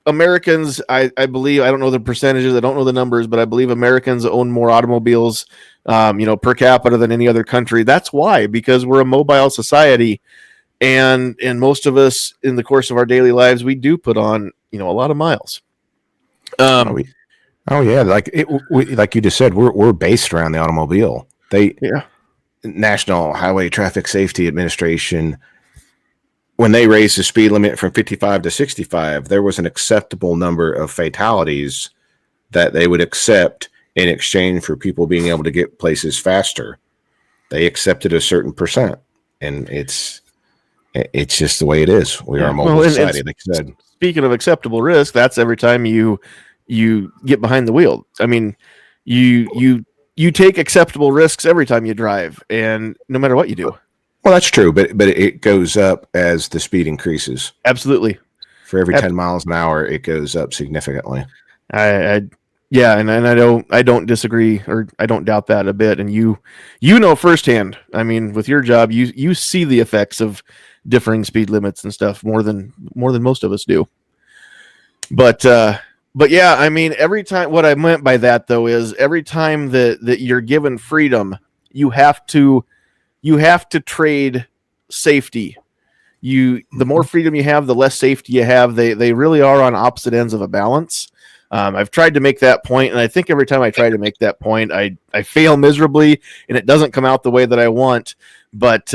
[SPEAKER 2] Americans, I believe, I don't know the percentages, I don't know the numbers, but I believe Americans own more automobiles, per capita than any other country. That's why, because we're a mobile society, and most of us in the course of our daily lives, we do put on, a lot of miles.
[SPEAKER 8] Oh, oh yeah, like you just said, we're based around the automobile.
[SPEAKER 2] Yeah.
[SPEAKER 8] National Highway Traffic Safety Administration, when they raised the speed limit from 55 to 65, there was an acceptable number of fatalities that they would accept in exchange for people being able to get places faster. They accepted a certain percent, and it's just the way it is. We are a mobile society, like you said.
[SPEAKER 2] Speaking of acceptable risk, that's every time you get behind the wheel. I mean, you take acceptable risks every time you drive, and no matter what you do.
[SPEAKER 8] Well, that's true, but it goes up as the speed increases.
[SPEAKER 2] Absolutely.
[SPEAKER 8] For every 10 miles an hour, it goes up significantly.
[SPEAKER 2] Yeah, and I don't disagree, or I don't doubt that a bit. And you know firsthand. I mean, with your job, you see the effects of differing speed limits and stuff more than most of us do. But yeah, I mean, every time, what I meant by that though is every time that you're given freedom, you have to trade safety. The more freedom you have, the less safety you have. They really are on opposite ends of a balance. I've tried to make that point, and I think every time I try to make that point, I fail miserably, and it doesn't come out the way that I want. But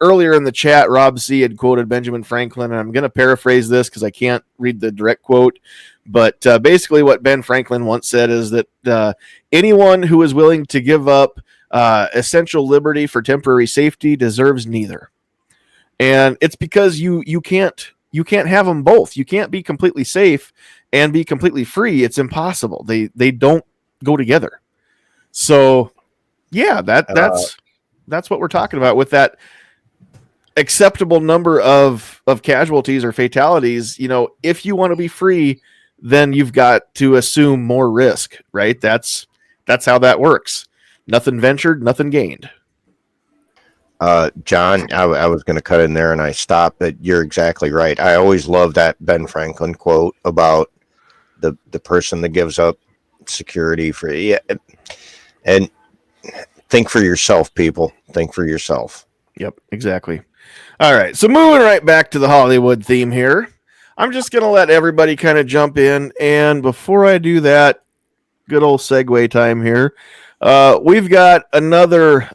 [SPEAKER 2] earlier in the chat, Rob C. had quoted Benjamin Franklin, and I'm going to paraphrase this because I can't read the direct quote. But basically what Ben Franklin once said is that anyone who is willing to give up essential liberty for temporary safety deserves neither. And it's because you can't have them both. You can't be completely safe and be completely free. It's impossible. They don't go together. So yeah, that's what we're talking about with that acceptable number of casualties or fatalities. If you want to be free, then you've got to assume more risk, right? That's how that works. Nothing ventured, nothing gained.
[SPEAKER 7] John, I was going to cut in there and I stopped, but you're exactly right. I always love that Ben Franklin quote about the person that gives up security for, yeah, and think for yourself, people. Think for yourself.
[SPEAKER 2] Yep, exactly. All right, so moving right back to the Hollywood theme here. I'm just going to let everybody kind of jump in, and before I do that, good old segue time here. We've got another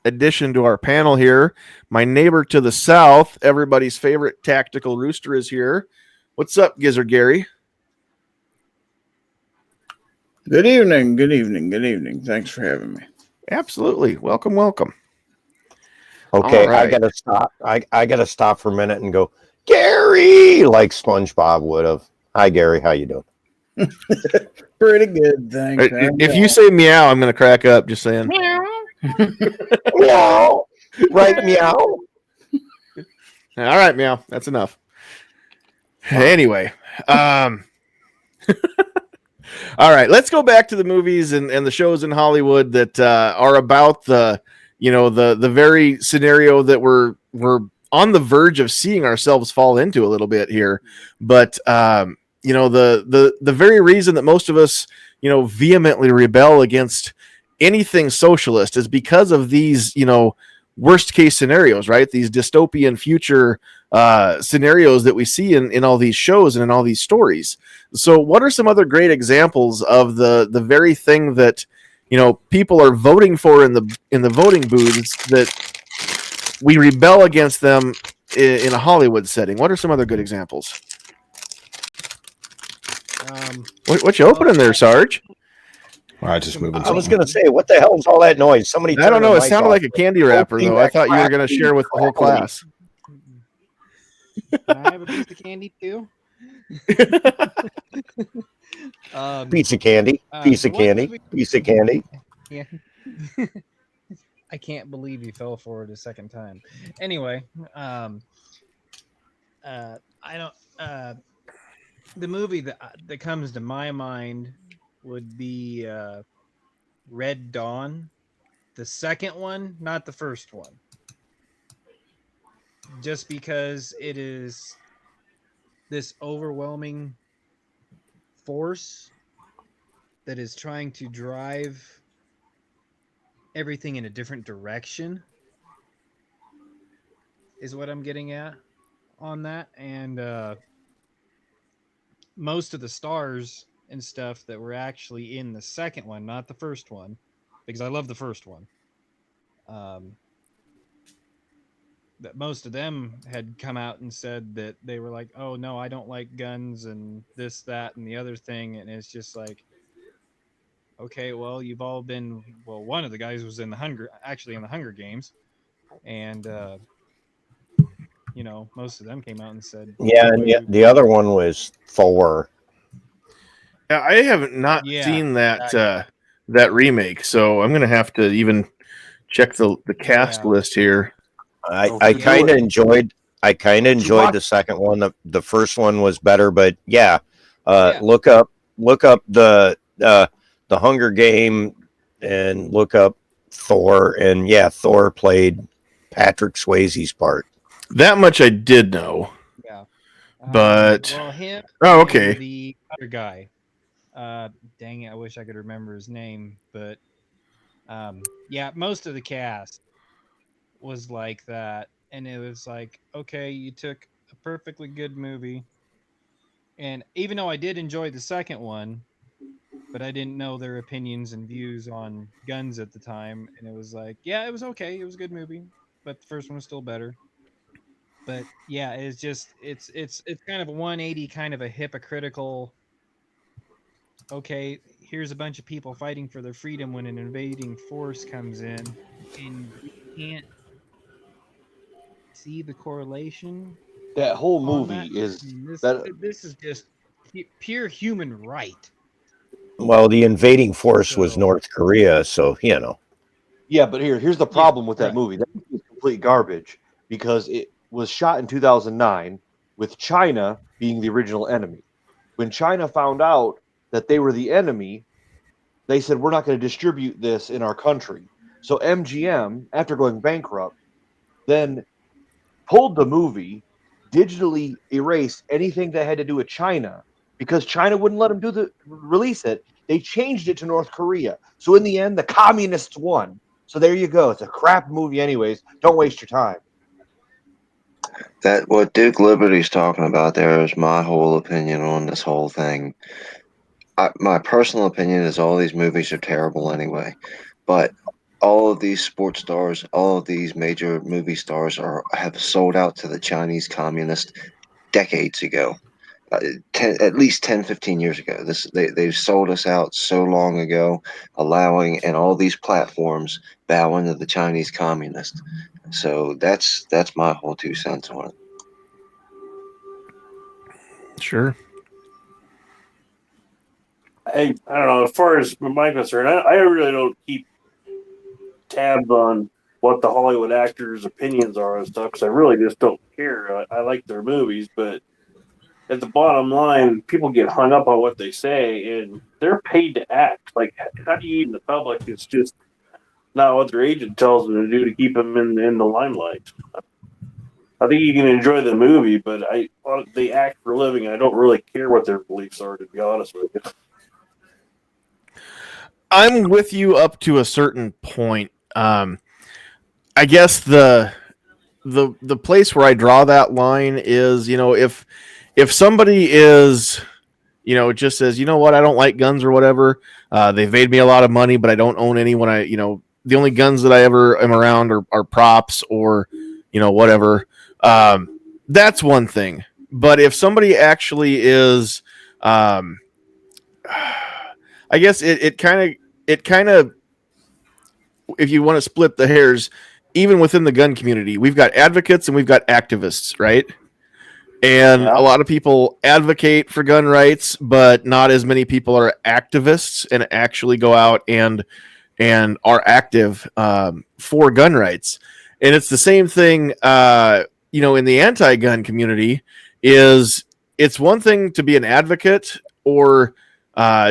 [SPEAKER 2] addition to our panel here. My neighbor to the south, everybody's favorite tactical rooster, is here. What's up, Gizzard Gary?
[SPEAKER 11] Good evening. Good evening. Good evening. Thanks for having me.
[SPEAKER 2] Absolutely. Welcome.
[SPEAKER 7] Okay, right. I gotta stop. I gotta stop for a minute and go, Gary, like SpongeBob would have. Hi, Gary. How you doing?
[SPEAKER 11] Pretty good, thanks.
[SPEAKER 2] If you say meow, I'm gonna crack up. Just saying.
[SPEAKER 11] Meow.
[SPEAKER 7] Meow. Right, meow.
[SPEAKER 2] All right, meow. That's enough. Anyway, all right. Let's go back to the movies and the shows in Hollywood that are about the very scenario that we're on the verge of seeing ourselves fall into a little bit here. But the very reason that most of us vehemently rebel against anything socialist is because of these worst case scenarios, right? These dystopian future scenarios that we see in all these shows and in all these stories. So what are some other great examples of the very thing that people are voting for in the voting booths that we rebel against them in a Hollywood setting? What are some other good examples? What you opening there, Sarge?
[SPEAKER 8] I just moving.
[SPEAKER 7] I was going to say, what the hell is all that noise? Somebody.
[SPEAKER 2] I don't know. It sounded like a candy wrapper, though. I thought you were going to share with the whole class.
[SPEAKER 3] Can I have a piece of candy too?
[SPEAKER 7] Piece of candy. Piece of candy. Piece of candy.
[SPEAKER 3] Yeah. I can't believe you fell for it a second time. Anyway, I don't. The movie that comes to my mind would be Red Dawn, the second one, not the first one. Just because it is this overwhelming force that is trying to drive everything in a different direction is what I'm getting at on that. And most of the stars and stuff that were actually in the second one, not the first one, because I love the first one. That most of them had come out and said that they were like, "Oh no, I don't like guns and this, that, and the other thing," and it's just like, okay, well, you've all been. Well, one of the guys was in actually in the Hunger Games, and most of them came out and said,
[SPEAKER 7] Yeah,
[SPEAKER 3] "No
[SPEAKER 7] and
[SPEAKER 3] way."
[SPEAKER 7] the other one was Thor.
[SPEAKER 2] Yeah, I haven't not
[SPEAKER 3] Yeah,
[SPEAKER 2] seen that remake, so I'm gonna have to even check the cast
[SPEAKER 3] yeah,
[SPEAKER 2] list here.
[SPEAKER 7] I,
[SPEAKER 6] Don't
[SPEAKER 7] I
[SPEAKER 6] you do
[SPEAKER 7] kind of
[SPEAKER 6] it.
[SPEAKER 7] enjoyed. I kind of
[SPEAKER 6] Did you
[SPEAKER 7] enjoyed
[SPEAKER 6] watch?
[SPEAKER 7] the second one. The first one was better, but yeah,
[SPEAKER 3] yeah.
[SPEAKER 7] look up the Hunger Game and look up Thor, and yeah, Thor played Patrick Swayze's part.
[SPEAKER 2] That much I did know,
[SPEAKER 3] Yeah.
[SPEAKER 2] but
[SPEAKER 3] Well, him
[SPEAKER 2] oh,
[SPEAKER 3] and
[SPEAKER 2] okay.
[SPEAKER 3] the other guy. Dang it, I wish I could remember his name, but yeah, most of the cast was like that, and it was like, okay, you took a perfectly good movie, and even though I did enjoy the second one, but I didn't know their opinions and views on guns at the time, and it was like, yeah, it was okay, it was a good movie, but the first one was still better. But yeah, it's kind of a 180, kind of a hypocritical. Okay, here's a bunch of people fighting for their freedom when an invading force comes in, and you can't see the correlation
[SPEAKER 6] That whole
[SPEAKER 3] on
[SPEAKER 6] movie
[SPEAKER 3] that.
[SPEAKER 6] is
[SPEAKER 3] I mean, this
[SPEAKER 6] that.
[SPEAKER 3] this is just pure human right.
[SPEAKER 7] Well, the invading force was
[SPEAKER 3] So
[SPEAKER 7] North Korea, so
[SPEAKER 6] Yeah, but here's the
[SPEAKER 3] yeah,
[SPEAKER 6] problem with that
[SPEAKER 3] right.
[SPEAKER 6] movie. That movie is complete garbage because it was shot in 2009 with China being the original enemy. When China found out that they were the enemy, they said we're not going to distribute this in our country. So MGM, after going bankrupt, then pulled the movie, digitally erased anything that had to do with China because China wouldn't let them release it. They changed it to North Korea. So in the end, the communists won. So there you go. It's a crap movie, anyways. Don't waste your time.
[SPEAKER 1] That what Duke Liberty's talking about there is my whole opinion on this whole thing. My personal opinion is all these movies are terrible anyway, but all of these sports stars, all of these major movie stars have sold out to the Chinese communists decades ago. at least 10, 15 years ago. They've sold us out so long ago, allowing and all these platforms bow into the Chinese communists. So that's my whole 2 cents on it.
[SPEAKER 2] Sure.
[SPEAKER 9] I don't know. As far as my concern, I really don't keep tabs on what the Hollywood actors' opinions are and stuff because I really just don't care. I like their movies, but at the bottom line, people get hung up on what they say, and they're paid to act. Like, how do you in the public? It's just not what their agent tells them to do to keep them in the limelight. I think you can enjoy the movie, but they act for a living. I don't really care what their beliefs are, to be honest with you.
[SPEAKER 2] I'm with you up to a certain point. I guess the place where I draw that line is, if somebody is, just says, you know what, I don't like guns or whatever. They've made me a lot of money, but I don't own any. When the only guns that I ever am around are props or, whatever. That's one thing. But if somebody actually is, I guess it kind of, if you want to split the hairs, even within the gun community, we've got advocates and we've got activists, right? And a
[SPEAKER 6] Yeah.
[SPEAKER 2] lot of people advocate for gun rights, but not as many people are activists and actually go out and are active for gun rights. And it's the same thing, in the anti-gun community. It's one thing to be an advocate or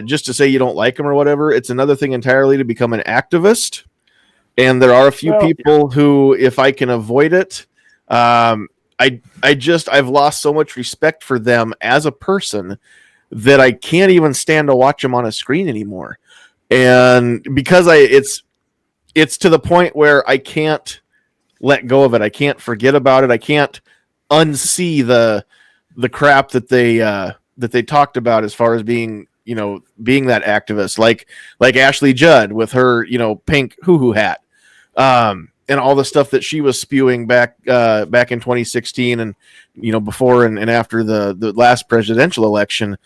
[SPEAKER 2] just to say you don't like them or whatever. It's another thing entirely to become an activist. And there are a few
[SPEAKER 9] Well,
[SPEAKER 2] people who, if I can avoid it, I've lost so much respect for them as a person that I can't even stand to watch them on a screen anymore. And because it's to the point where I can't let go of it. I can't forget about it. I can't unsee the crap that they talked about as far as being, being that activist, like Ashley Judd with her, pink hoo-hoo hat. And all the stuff that she was spewing back in 2016 and before and after the last presidential election.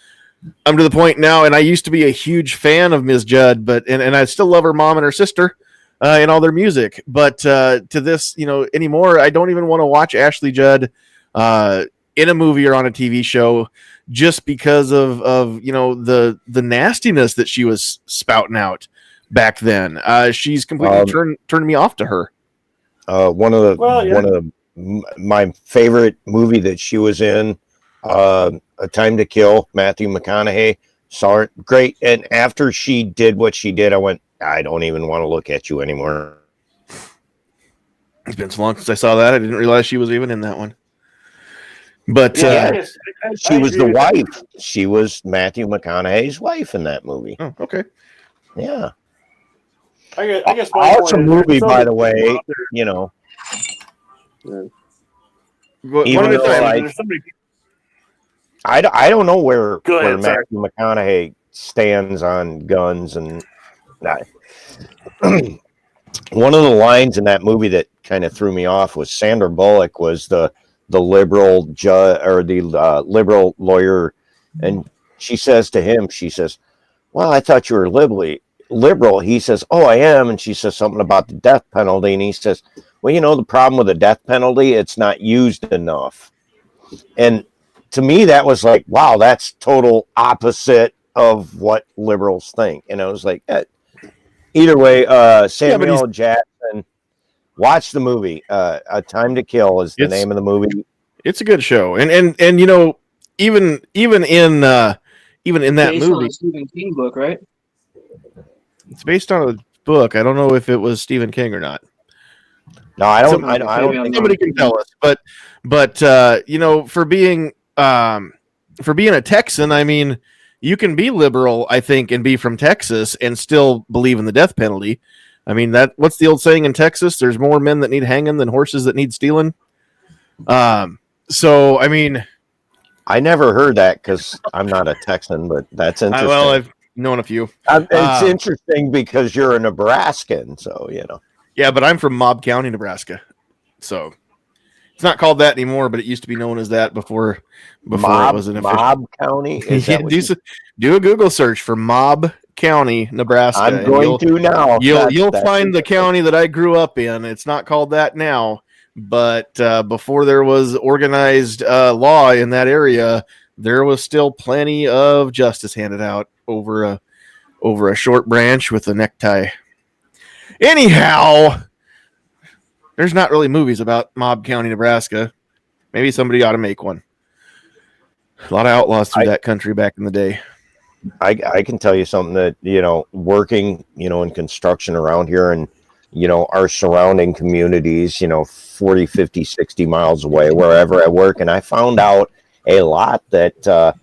[SPEAKER 2] I'm to the point now, and I used to be a huge fan of Ms. Judd, but and I still love her mom and her sister and all their music. But to this, anymore, I don't even want to watch Ashley Judd in a movie or on a TV show just because of the nastiness that she was spouting out back then. She's completely turned me off to her.
[SPEAKER 7] One of my favorite movie that she was in, A Time to Kill, Matthew McConaughey, saw it, great. And after she did what she did, I went, I don't even want to look at you anymore.
[SPEAKER 2] It's been so long since I saw that. I didn't realize she was even in that one. But
[SPEAKER 7] she was the wife. She was Matthew McConaughey's wife in that movie.
[SPEAKER 2] Oh, okay.
[SPEAKER 7] Yeah.
[SPEAKER 9] I guess my
[SPEAKER 7] awesome movie, by the way. Even though I don't know where Matthew McConaughey stands on guns and one of the lines in that movie that kind of threw me off was Sandra Bullock was the liberal judge or the liberal lawyer, and she says to him, she says, "Well, I thought you were liberal." He says, "Oh, I am," and she says something about the death penalty, and he says, "Well, the problem with the death penalty, it's not used enough." And to me, that was like, wow, that's total opposite of what liberals think. And I was like, either way, Samuel Jackson, watch the movie. A Time to Kill is the name of the movie.
[SPEAKER 2] It's a good show, and even in that
[SPEAKER 4] based
[SPEAKER 2] movie,
[SPEAKER 4] on a Stephen King book, right?
[SPEAKER 2] it's based on a book. I don't know if it was Stephen King or not.
[SPEAKER 7] No, I don't. I don't think
[SPEAKER 2] somebody can tell us. But for being a Texan, I mean, you can be liberal, I think, and be from Texas and still believe in the death penalty. I mean, what's the old saying in Texas? There's more men that need hanging than horses that need stealing. So, I mean,
[SPEAKER 7] I never heard that because I'm not a Texan, but that's interesting.
[SPEAKER 2] Well, I've known a few.
[SPEAKER 7] It's interesting because you're a Nebraskan, so
[SPEAKER 2] Yeah, but I'm from Mob County, Nebraska, so it's not called that anymore. But it used to be known as that before it was an official.
[SPEAKER 7] Mob County.
[SPEAKER 2] Do a Google search for Mob County, Nebraska.
[SPEAKER 7] I'm going to now.
[SPEAKER 2] You'll find the county that I grew up in. It's not called that now, but before there was organized law in that area, there was still plenty of justice handed out over a short branch with a necktie. Anyhow, there's not really movies about Mob County, Nebraska. Maybe somebody ought to make one. A lot of outlaws through that country back in the day.
[SPEAKER 7] I can tell you something that, working, in construction around here and, our surrounding communities, 40, 50, 60 miles away, wherever I work. And I found out a lot that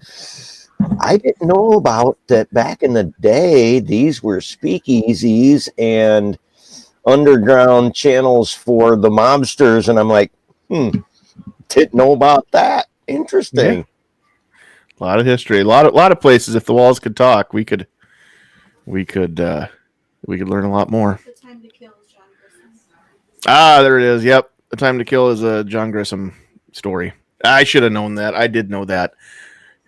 [SPEAKER 7] I didn't know about, that back in the day, these were speakeasies and underground channels for the mobsters. And I'm like, didn't know about that. Interesting.
[SPEAKER 2] Yeah. A lot of history, a lot of places. If the walls could talk, we could learn a lot more.
[SPEAKER 12] The Time to Kill is John Grissom.
[SPEAKER 2] There it is. Yep, The Time to Kill is a John Grissom story. I should have known that. I did know that,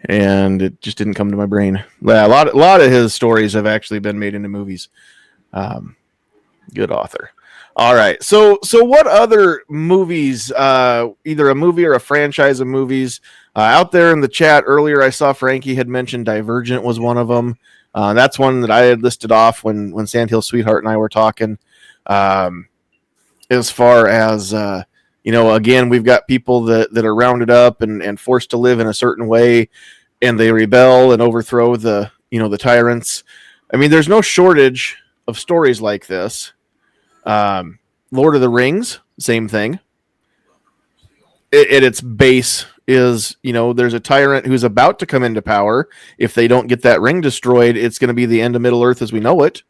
[SPEAKER 2] and it just didn't come to my brain. Yeah, a lot of his stories have actually been made into movies. Good author. All right. So what other movies, either a movie or a franchise of movies, out there in the chat earlier, I saw Frankie had mentioned Divergent was one of them. That's one that I had listed off when Sandhills Sweetheart and I were talking. As far as, again, we've got people that are rounded up and forced to live in a certain way, and they rebel and overthrow the tyrants. I mean, there's no shortage of stories like this. Lord of the Rings, same thing. at its base is, there's a tyrant who's about to come into power. If they don't get that ring destroyed, it's going to be the end of Middle Earth as we know it.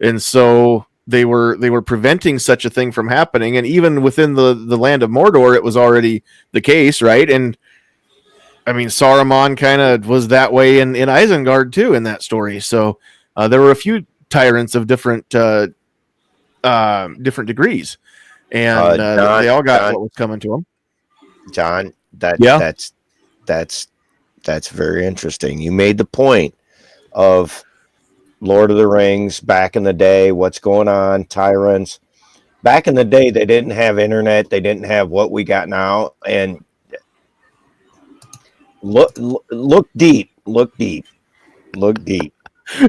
[SPEAKER 2] And so they were preventing such a thing from happening. And even within the land of Mordor, it was already the case, right? And I mean, Saruman kind of was that way in Isengard too in that story. So there were a few tyrants of different degrees, and they all got what was coming to them.
[SPEAKER 7] John,
[SPEAKER 2] Yeah.
[SPEAKER 7] that's very interesting. You made the point of Lord of the Rings back in the day, what's going on, tyrants. Back in the day, they didn't have internet, they didn't have what we got now, and look deep.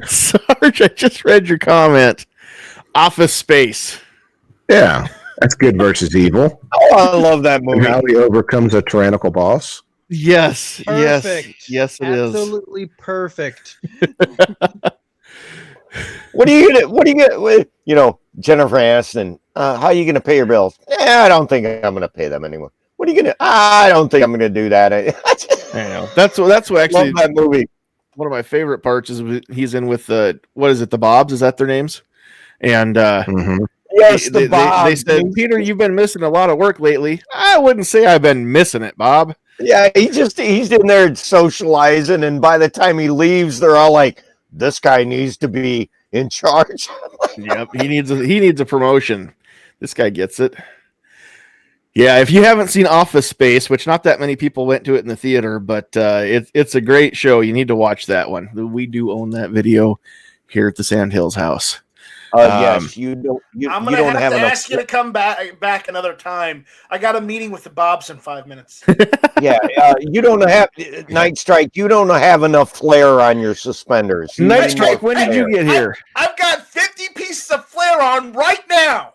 [SPEAKER 2] Sarge, I just read your comment. Office Space.
[SPEAKER 8] Yeah, that's good versus evil.
[SPEAKER 7] Oh, I love that
[SPEAKER 8] And
[SPEAKER 7] movie.
[SPEAKER 8] how he overcomes a tyrannical boss.
[SPEAKER 2] Yes,
[SPEAKER 3] Perfect.
[SPEAKER 2] yes, it is.
[SPEAKER 3] Absolutely perfect.
[SPEAKER 7] What are you gonna Jennifer Aniston, how are you gonna pay your bills? I don't think I'm gonna pay them anymore. What are you gonna I don't think I'm gonna do that.
[SPEAKER 2] I know. That's what actually
[SPEAKER 7] love that movie.
[SPEAKER 2] One of my favorite parts is he's in with what is it, the Bobs? Is that their names? And
[SPEAKER 7] yes,
[SPEAKER 2] they said, Peter, you've been missing a lot of work lately. I wouldn't say I've been missing it, Bob.
[SPEAKER 7] Yeah, he's in there socializing, and by the time he leaves, they're all like, "This guy needs to be in charge."
[SPEAKER 2] Yep, he needs a promotion. This guy gets it. Yeah, if you haven't seen Office Space, which not that many people went to it in the theater, but it's a great show. You need to watch that one. We do own that video here at the Sandhills house.
[SPEAKER 7] Yes, you don't.
[SPEAKER 13] I'm
[SPEAKER 7] you
[SPEAKER 13] gonna
[SPEAKER 7] don't
[SPEAKER 13] have to
[SPEAKER 7] enough.
[SPEAKER 13] ask you to come back another time. I got a meeting with the Bobs in 5 minutes.
[SPEAKER 7] Yeah, you don't have Night Strike. You don't have enough flair on your suspenders.
[SPEAKER 2] Night Strike, when did you get here?
[SPEAKER 13] I've got 50 pieces of flair on right now.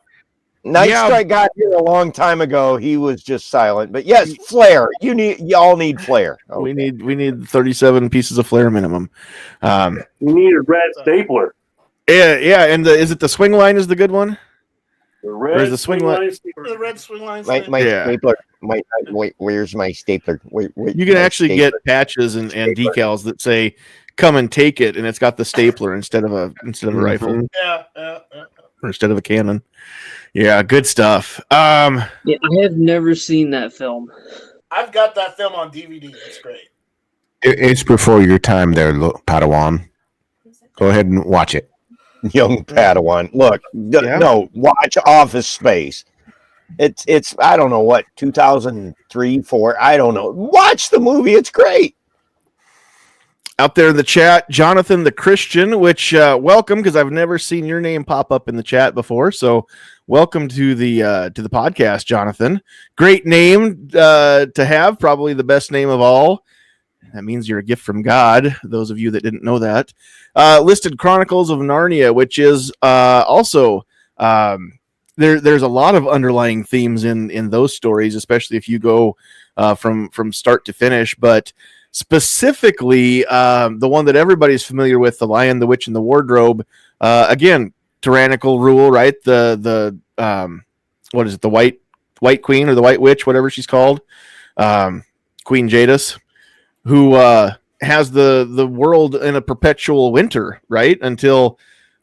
[SPEAKER 7] Night Strike got here a long time ago. He was just silent. But yes, flair. Y'all need flair. Okay.
[SPEAKER 2] We need 37 pieces of flair minimum.
[SPEAKER 9] You need a red stapler.
[SPEAKER 2] Yeah, and is it the swing line is the good one?
[SPEAKER 9] The red
[SPEAKER 2] the swing line?
[SPEAKER 13] The red swing lines.
[SPEAKER 7] My stapler. Wait, where's my stapler? Wait,
[SPEAKER 2] you can actually get patches and decals that say "Come and take it," and it's got the stapler instead of a rifle.
[SPEAKER 13] Yeah.
[SPEAKER 2] Or instead of a cannon. Yeah, good stuff.
[SPEAKER 4] Yeah, I have never seen that film.
[SPEAKER 13] I've got that film on DVD. It's great.
[SPEAKER 8] It's before your time there, Padawan. Go ahead and watch it.
[SPEAKER 7] Young Padawan. Look, no, watch Office Space. It's I don't know what 2003, 4. I don't know. Watch the movie. It's great.
[SPEAKER 2] Out there in the chat, Jonathan the Christian, which welcome, because I've never seen your name pop up in the chat before. So welcome to the podcast, Jonathan. Great name to have, probably the best name of all. That means you're a gift from God. Those of you that didn't know that. Listed Chronicles of Narnia, which is also there's a lot of underlying themes in those stories, especially if you go from start to finish. But specifically, the one that everybody's familiar with, The Lion, the Witch, and the Wardrobe. Again, tyrannical rule, right? The what is it? The White Queen or the White Witch, whatever she's called, Queen Jadis, who has the world in a perpetual winter, right? Until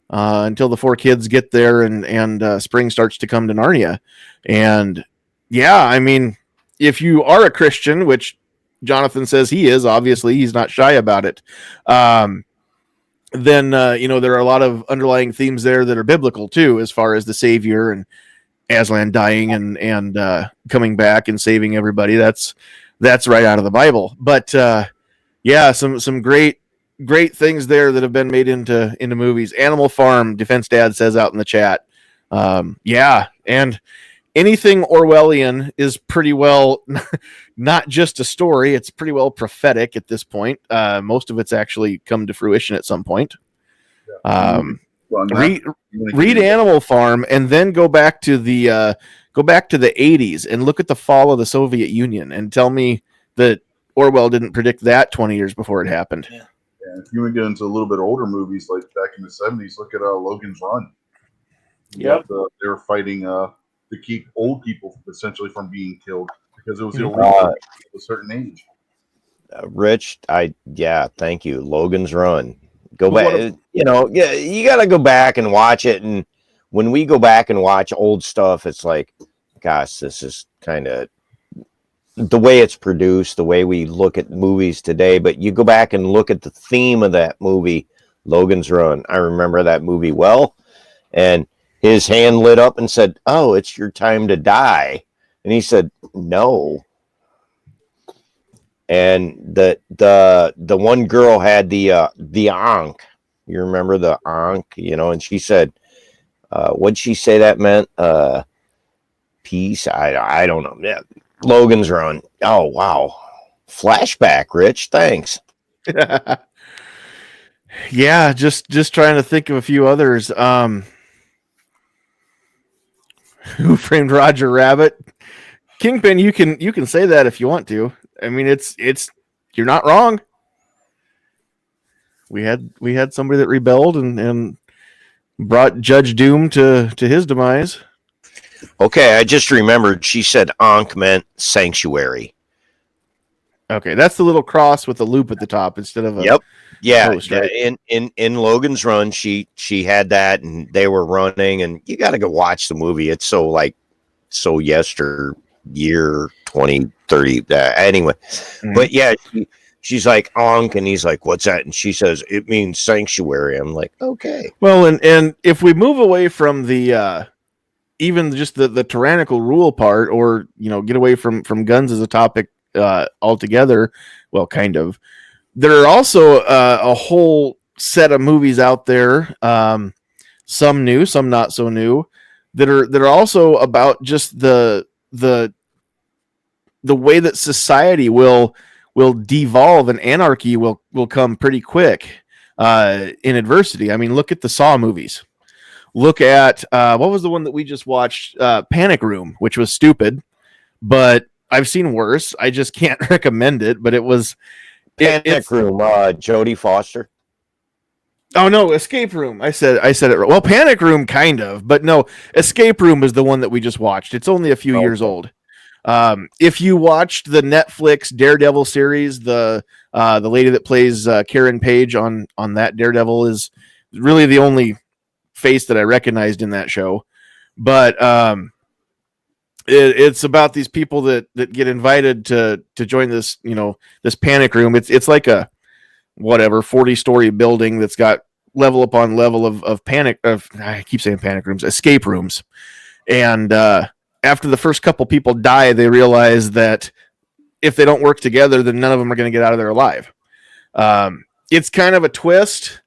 [SPEAKER 2] the four kids get there and spring starts to come to Narnia. And yeah, I mean, if you are a Christian, which Jonathan says he is, obviously he's not shy about it, then there are a lot of underlying themes there that are biblical too, as far as the Savior and Aslan dying and coming back and saving everybody. That's right out of the Bible. But yeah, some great things there that have been made into movies. Animal Farm, Defense Dad says out in the chat. Yeah, and anything Orwellian is pretty well not just a story, it's pretty well prophetic at this point. Most of it's actually come to fruition at some point. Read Animal Farm and then go back to the 80s and look at the fall of the Soviet Union and tell me that Orwell didn't predict that 20 years before it happened.
[SPEAKER 5] Yeah, if you want to get into a little bit older movies, like back in the 70s, look at Logan's Run.
[SPEAKER 9] Yep.
[SPEAKER 5] They were fighting to keep old people essentially from being killed. because it was
[SPEAKER 2] Mhm.
[SPEAKER 5] illegal at a certain age.
[SPEAKER 7] Rich, thank you. Logan's Run. Go
[SPEAKER 2] But what
[SPEAKER 7] back. Yeah, you got to go back and watch it. And when we go back and watch old stuff, it's like, gosh, this is kind of the way it's produced, the way we look at movies today. But you go back and look at the theme of that movie, Logan's Run. I remember that movie well. And his hand lit up and said, "Oh, it's your time to die." And he said, "No." And the one girl had the ankh. You remember the ankh, and she said, what'd she say that meant? Peace. I don't know. Yeah. Logan's Run. Oh wow. Flashback, Rich. Thanks.
[SPEAKER 2] Yeah, just trying to think of a few others. Who Framed Roger Rabbit? Kingpin, you can say that if you want to. I mean, it's you're not wrong. We had somebody that rebelled and brought Judge Doom to his demise.
[SPEAKER 7] Okay, I just remembered she said ankh meant sanctuary.
[SPEAKER 2] Okay, that's the little cross with the loop at the top instead of a
[SPEAKER 7] Yep. Yeah,
[SPEAKER 2] post, right?
[SPEAKER 7] in Logan's Run, she had that, and they were running, and you got to go watch the movie. It's so yesteryear 20, 30. Anyway, but yeah, she's like Ankh, and he's like, "What's that?" And she says, "It means sanctuary." I'm like, okay.
[SPEAKER 2] Well, and if we move away from the even just the tyrannical rule part, or get away from guns as a topic altogether, well, kind of. There are also a whole set of movies out there, some new, some not so new, that are also about just the way that society will devolve and anarchy will come pretty quick in adversity. I mean, look at the Saw movies. Look at what was the one that we just watched, Panic Room, which was stupid, but I've seen worse. I just can't recommend it. But it was
[SPEAKER 7] Panic Room. Jodie Foster.
[SPEAKER 2] Oh no, Escape Room. I said it right. Well, Panic Room kind of, but no, Escape Room is the one that we just watched. It's only a few years old. If you watched the Netflix Daredevil series, the lady that plays Karen Page on that Daredevil is really the only face that I recognized in that show. But it's about these people that get invited to join this this panic room. It's like a 40-story building that's got level upon level of I keep saying panic rooms, escape rooms. And after the first couple people die, they realize that if they don't work together, then none of them are going to get out of there alive. It's kind of a twist,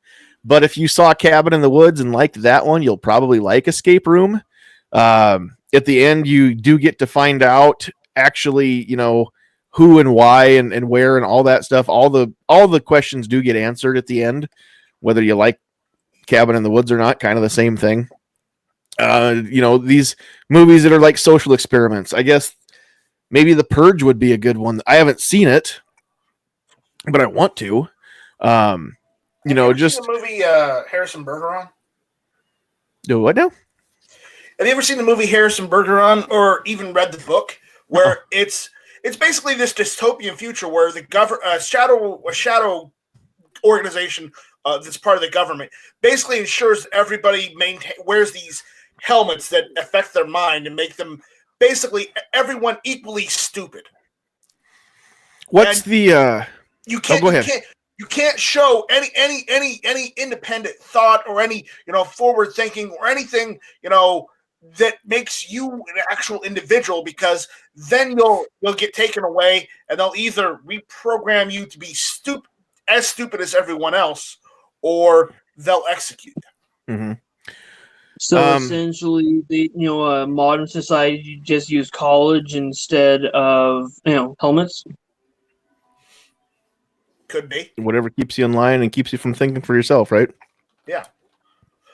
[SPEAKER 2] but if you saw Cabin in the Woods and liked that one, you'll probably like Escape Room. At the end, you do get to find out actually, who and why and where and all that stuff. All the questions do get answered at the end, whether you like Cabin in the Woods or not. Kind of the same thing. These movies that are like social experiments. I guess maybe The Purge would be a good one. I haven't seen it, but I want to.
[SPEAKER 13] Have you ever seen the movie Harrison Bergeron?
[SPEAKER 2] Do what now?
[SPEAKER 13] Have you ever seen the movie Harrison Bergeron, or even read the book where it's basically this dystopian future where the shadow organization that's part of the government basically ensures that everybody wears these helmets that affect their mind and make them basically everyone equally stupid.
[SPEAKER 2] What's
[SPEAKER 13] and
[SPEAKER 2] the
[SPEAKER 13] you can't
[SPEAKER 2] go ahead.
[SPEAKER 13] You can't show any independent thought or any forward thinking or anything that makes you an actual individual, because then you'll get taken away and they'll either reprogram you to be stupid as everyone else, or they'll execute them.
[SPEAKER 2] Mm-hmm.
[SPEAKER 4] So essentially, modern society just use college instead of helmets.
[SPEAKER 13] Could be
[SPEAKER 2] whatever keeps you in line and keeps you from thinking for yourself, right?
[SPEAKER 13] Yeah.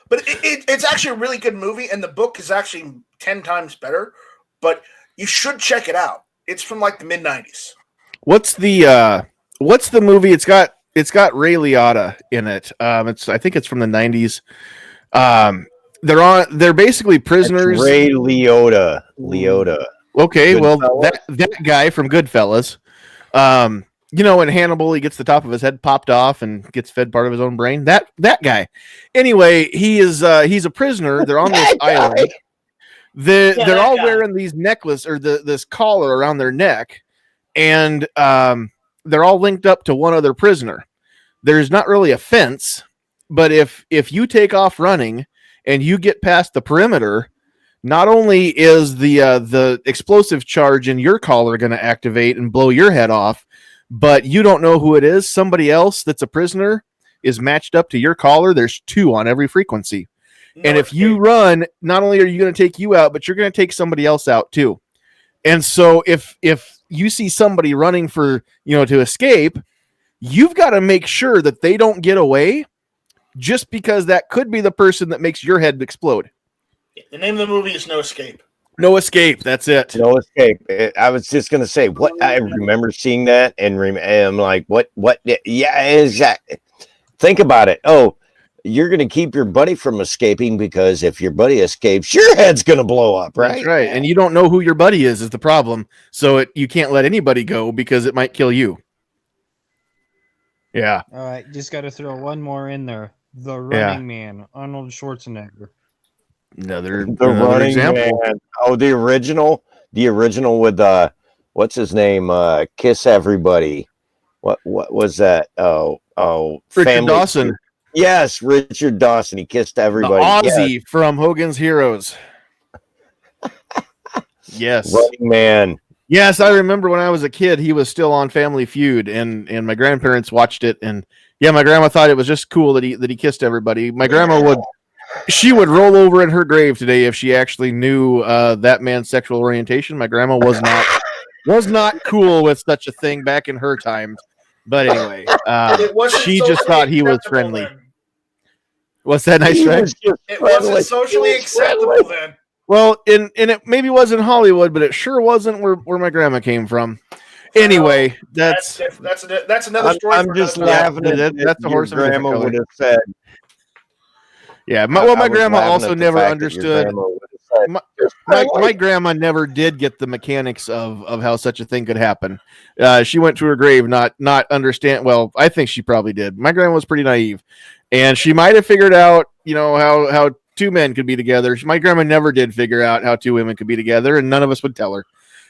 [SPEAKER 13] But it's actually a really good movie, and the book is actually 10 times better. But you should check it out. It's from like the mid-90s.
[SPEAKER 2] What's the movie? It's got Ray Liotta in it. I think it's from the 90s. They're basically prisoners.
[SPEAKER 7] That's Ray Liotta.
[SPEAKER 2] Okay, well
[SPEAKER 6] Goodfellas.
[SPEAKER 2] that guy from Goodfellas, you know, in Hannibal, he gets the top of his head popped off and gets fed part of his own brain. That guy. Anyway, he's a prisoner. They're on this island. They're
[SPEAKER 13] that
[SPEAKER 2] all
[SPEAKER 13] guy.
[SPEAKER 2] wearing these necklace or this collar around their neck, and they're all linked up to one other prisoner. There's not really a fence, but if you take off running and you get past the perimeter, not only is the explosive charge in your collar going to activate and blow your head off, but you don't know who it is. Somebody else that's a prisoner is matched up to your collar. There's 2 on every frequency.
[SPEAKER 13] No
[SPEAKER 2] And if you
[SPEAKER 13] escape.
[SPEAKER 2] run, not only are you going to take you out, but you're going to take somebody else out too. And so if you see somebody running for, to escape, you've got to make sure that they don't get away, just because that could be the person that makes your head explode.
[SPEAKER 13] The name of the movie is No Escape.
[SPEAKER 2] No escape. That's it.
[SPEAKER 7] No escape. I was just gonna say what I remember seeing that, and I'm like, what? Yeah, exactly. Think about it. Oh, you're gonna keep your buddy from escaping, because if your buddy escapes, your head's gonna blow up, right?
[SPEAKER 2] That's right. And you don't know who your buddy is the problem. So you can't let anybody go because it might kill you. Yeah.
[SPEAKER 3] All right, just got to throw one more in there. The Running Man, Arnold Schwarzenegger.
[SPEAKER 2] Another
[SPEAKER 7] Running
[SPEAKER 2] example.
[SPEAKER 7] Man. Oh, the original with what's his name? Kiss Everybody. What was that? Oh,
[SPEAKER 2] Richard Dawson.
[SPEAKER 7] Yes, Richard Dawson. He kissed everybody.
[SPEAKER 2] The Aussie from Hogan's Heroes. Yes.
[SPEAKER 7] Running Man.
[SPEAKER 2] Yes, I remember when I was a kid, he was still on Family Feud, and my grandparents watched it, and yeah, my grandma thought it was just cool that he kissed everybody. My grandma would roll over in her grave today if she actually knew that man's sexual orientation. My grandma was not cool with such a thing back in her time. But anyway, she just thought he was friendly.
[SPEAKER 13] Then.
[SPEAKER 2] What's that nice, right?
[SPEAKER 13] It wasn't socially acceptable then.
[SPEAKER 2] Well, and it maybe wasn't Hollywood, but it sure wasn't where my grandma came from. Anyway, that's
[SPEAKER 13] another story.
[SPEAKER 7] I'm just laughing at
[SPEAKER 2] that's a horse.
[SPEAKER 7] Grandma would have said.
[SPEAKER 2] Yeah, my grandma also never understood. My grandma never did get the mechanics of how such a thing could happen. She went to her grave not understand. Well, I think she probably did. My grandma was pretty naive, and she might have figured out, how 2 men could be together. My grandma never did figure out how 2 women could be together, and none of us would tell her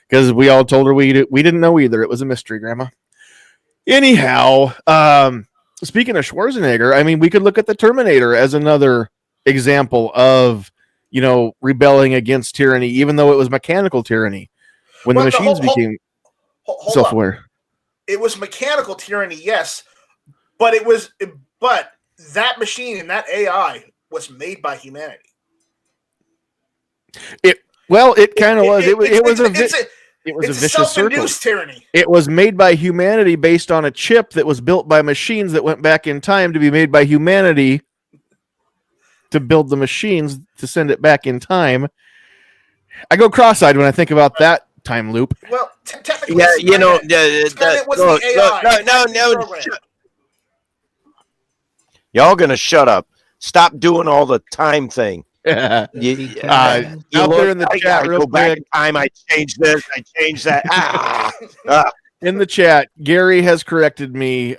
[SPEAKER 2] because we all told her we didn't know either. It was a mystery, Grandma. Anyhow, speaking of Schwarzenegger, I mean, we could look at the Terminator as another example of, rebelling against tyranny, even though it was mechanical tyranny when the machines became self-aware.
[SPEAKER 13] It was mechanical tyranny, yes, but that machine and that AI was made by humanity.
[SPEAKER 2] It kind of was. It was a vicious circle.
[SPEAKER 13] Tyranny.
[SPEAKER 2] It was made by humanity based on a chip that was built by machines that went back in time to be made by humanity to build the machines to send it back in time. I go cross-eyed when I think about that time loop.
[SPEAKER 13] Well, technically,
[SPEAKER 7] it
[SPEAKER 13] was the AI.
[SPEAKER 7] No. Y'all gonna shut up. Stop doing all the time thing.
[SPEAKER 2] Out there in the chat, real quick.
[SPEAKER 7] I changed this. I changed that.
[SPEAKER 2] In the chat, Gary has corrected me.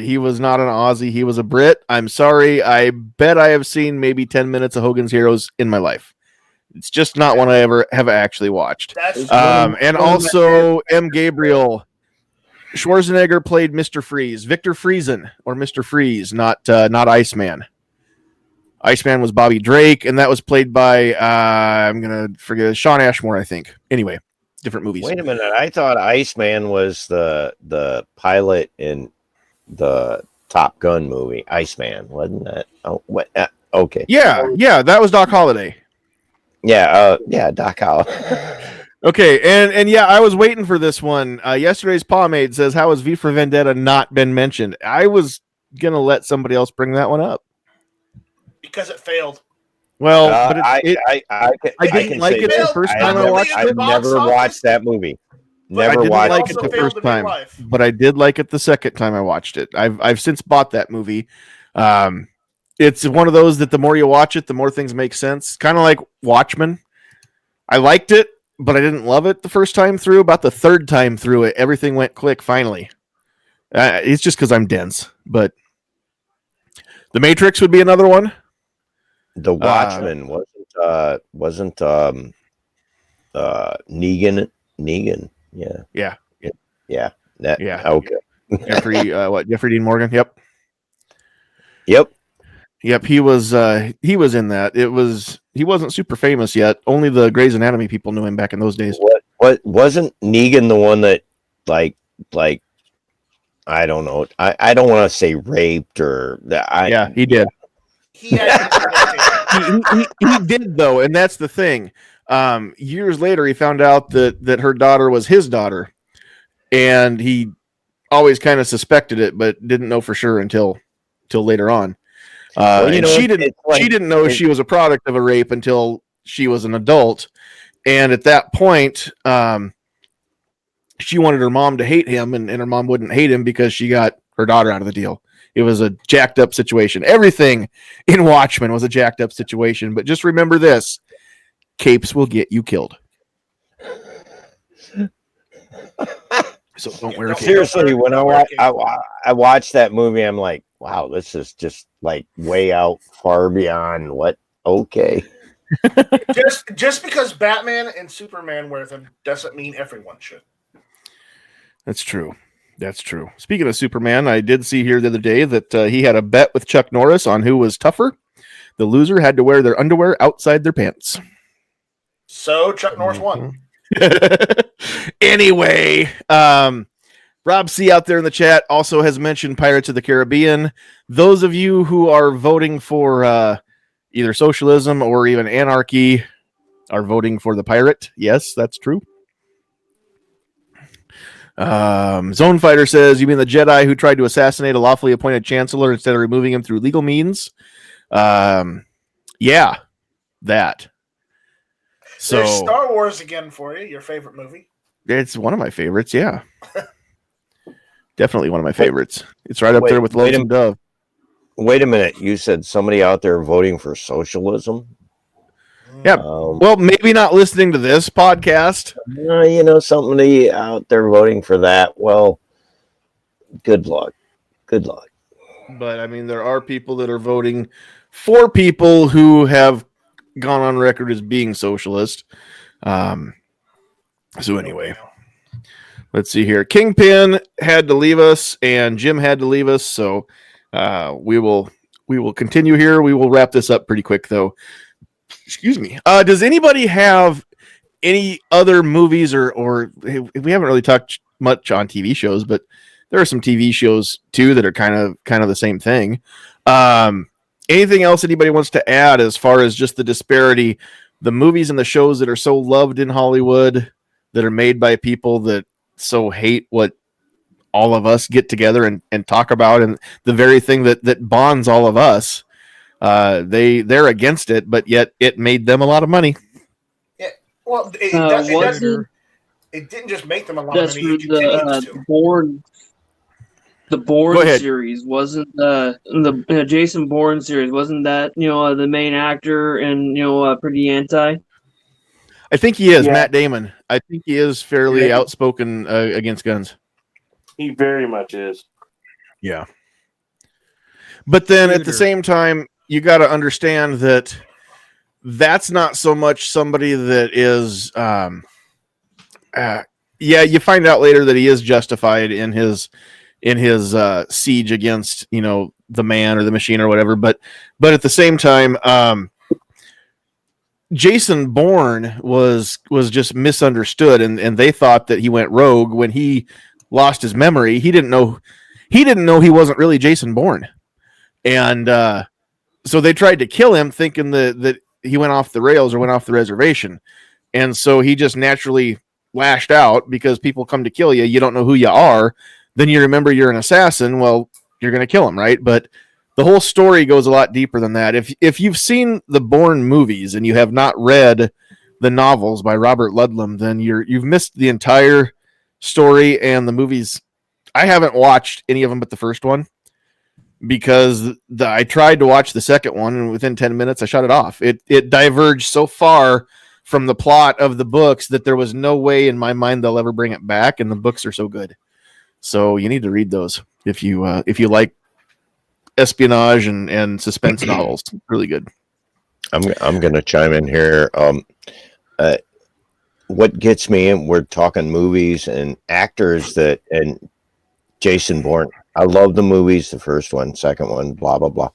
[SPEAKER 2] He was not an Aussie. He was a Brit. I'm sorry. I bet I have seen maybe 10 minutes of Hogan's Heroes in my life. It's just not one I ever have actually watched. And also, M. Gabriel. Schwarzenegger played Mr. Freeze. Victor Friesen, or Mr. Freeze, not Iceman. Iceman was Bobby Drake, and that was played by, I'm going to forget, Sean Ashmore, I think. Anyway, different movies.
[SPEAKER 7] Wait a minute. I thought Iceman was the pilot in the Top Gun movie. Iceman, wasn't that? Oh, what? Okay.
[SPEAKER 2] Yeah, that was Doc Holliday.
[SPEAKER 7] Yeah, Doc Holliday.
[SPEAKER 2] Okay, and yeah, I was waiting for this one. Yesterday's pomade says, "How has V for Vendetta not been mentioned?" I was gonna let somebody else bring that one up
[SPEAKER 13] because it failed.
[SPEAKER 2] Well, but
[SPEAKER 7] I
[SPEAKER 2] didn't like it the first time I watched it.
[SPEAKER 7] I never watched that movie.
[SPEAKER 2] I didn't like it the first time, but I did like it the second time I watched it. I've since bought that movie. It's one of those that the more you watch it, the more things make sense. Kind of like Watchmen. I liked it but I didn't love it the first time through. About the third time through it, everything went click finally. It's just because I'm dense, but The Matrix would be another one.
[SPEAKER 7] The Watchmen wasn't Negan. Yeah.
[SPEAKER 2] Yeah.
[SPEAKER 7] That,
[SPEAKER 2] Yeah.
[SPEAKER 7] okay.
[SPEAKER 2] Jeffrey Dean Morgan. Yep. He was in that. He wasn't super famous yet. Only the Grey's Anatomy people knew him back in those days.
[SPEAKER 7] What wasn't Negan the one that like I don't know. I don't want to say raped or that.
[SPEAKER 2] Yeah, he did.
[SPEAKER 13] He
[SPEAKER 2] did though, and that's the thing. Years later, he found out that her daughter was his daughter, and he always kind of suspected it, but didn't know for sure until later on. She didn't know she was a product of a rape until she was an adult, and at that point, she wanted her mom to hate him, and her mom wouldn't hate him because she got her daughter out of the deal. It was a jacked up situation. Everything in Watchmen was a jacked up situation, but just remember this: capes will get you killed. So don't wear a cape.
[SPEAKER 7] Seriously, when I watched that movie, I'm like, wow, this is just like way out far beyond what. Okay.
[SPEAKER 13] just because Batman and Superman wear them doesn't mean everyone should.
[SPEAKER 2] That's true. Speaking of Superman, I did see here the other day that he had a bet with Chuck Norris on who was tougher. The loser had to wear their underwear outside their pants.
[SPEAKER 13] So Chuck Norris won.
[SPEAKER 2] Anyway, Rob C out there in the chat also has mentioned Pirates of the Caribbean. Those of you who are voting for either socialism or even anarchy are voting for the pirate. Yes, that's true. Zone Fighter says, you mean the Jedi who tried to assassinate a lawfully appointed chancellor instead of removing him through legal means? Yeah, that. So
[SPEAKER 13] there's Star Wars again for you, your favorite movie.
[SPEAKER 2] It's one of my favorites, yeah. Definitely one of my favorites. It's right up there with Lonesome Dove.
[SPEAKER 7] Wait a minute. You said somebody out there voting for socialism?
[SPEAKER 2] Yeah. Well, maybe not listening to this podcast.
[SPEAKER 7] Somebody out there voting for that. Well, good luck. Good luck.
[SPEAKER 2] But I mean, there are people that are voting for people who have gone on record as being socialist. So anyway, let's see here. Kingpin had to leave us, and Jim had to leave us. So we will continue here. We will wrap this up pretty quick, though. Excuse me. Does anybody have any other movies or we haven't really talked much on TV shows, but there are some TV shows too that are kind of the same thing. Anything else anybody wants to add as far as just the disparity, the movies and the shows that are so loved in Hollywood that are made by people that so hate what all of us get together and talk about, and the very thing that bonds all of us. They're against it, but yet it made them a lot of money.
[SPEAKER 13] Yeah, well, it didn't just make them a lot of money.
[SPEAKER 4] The Bourne series wasn't the Jason Bourne series wasn't that the main actor and pretty anti.
[SPEAKER 2] I think he is Matt Damon. I think he is fairly outspoken against guns.
[SPEAKER 9] He very much is.
[SPEAKER 2] Yeah, but then at the same time, you got to understand that that's not so much somebody that is. You find out later that he is justified in his siege against the man or the machine or whatever. But at the same time, Jason Bourne was just misunderstood, and they thought that he went rogue when he lost his memory. He didn't know he wasn't really Jason Bourne, and so they tried to kill him, thinking that he went off the rails or went off the reservation, and so he just naturally lashed out because people come to kill you. You don't know who you are. Then you remember you're an assassin. Well, you're going to kill him, right? But the whole story goes a lot deeper than that. If you've seen the Bourne movies and you have not read the novels by Robert Ludlum, then you've missed the entire story and the movies. I haven't watched any of them but the first one because I tried to watch the second one, and within 10 minutes I shut it off. It diverged so far from the plot of the books that there was no way in my mind they'll ever bring it back, and the books are so good. So you need to read those if you like espionage and suspense novels. Really good.
[SPEAKER 7] I'm going to chime in here. What gets me in, we're talking movies and actors and Jason Bourne. I love the movies, the first one, second one, blah, blah, blah.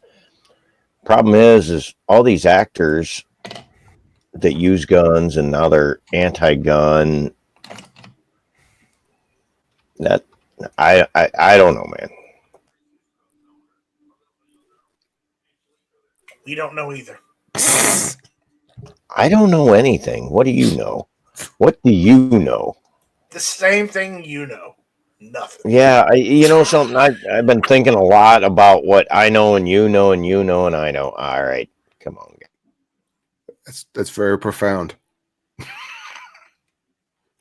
[SPEAKER 7] Problem is all these actors that use guns and now they're anti-gun. That I don't know, man.
[SPEAKER 13] We don't know either.
[SPEAKER 7] I don't know anything. What do you know? What do you know?
[SPEAKER 13] The same thing you know. Nothing.
[SPEAKER 7] Yeah, you know something. I've been thinking a lot about what I know and you know and you know and I know. All right, come on.
[SPEAKER 8] That's very profound.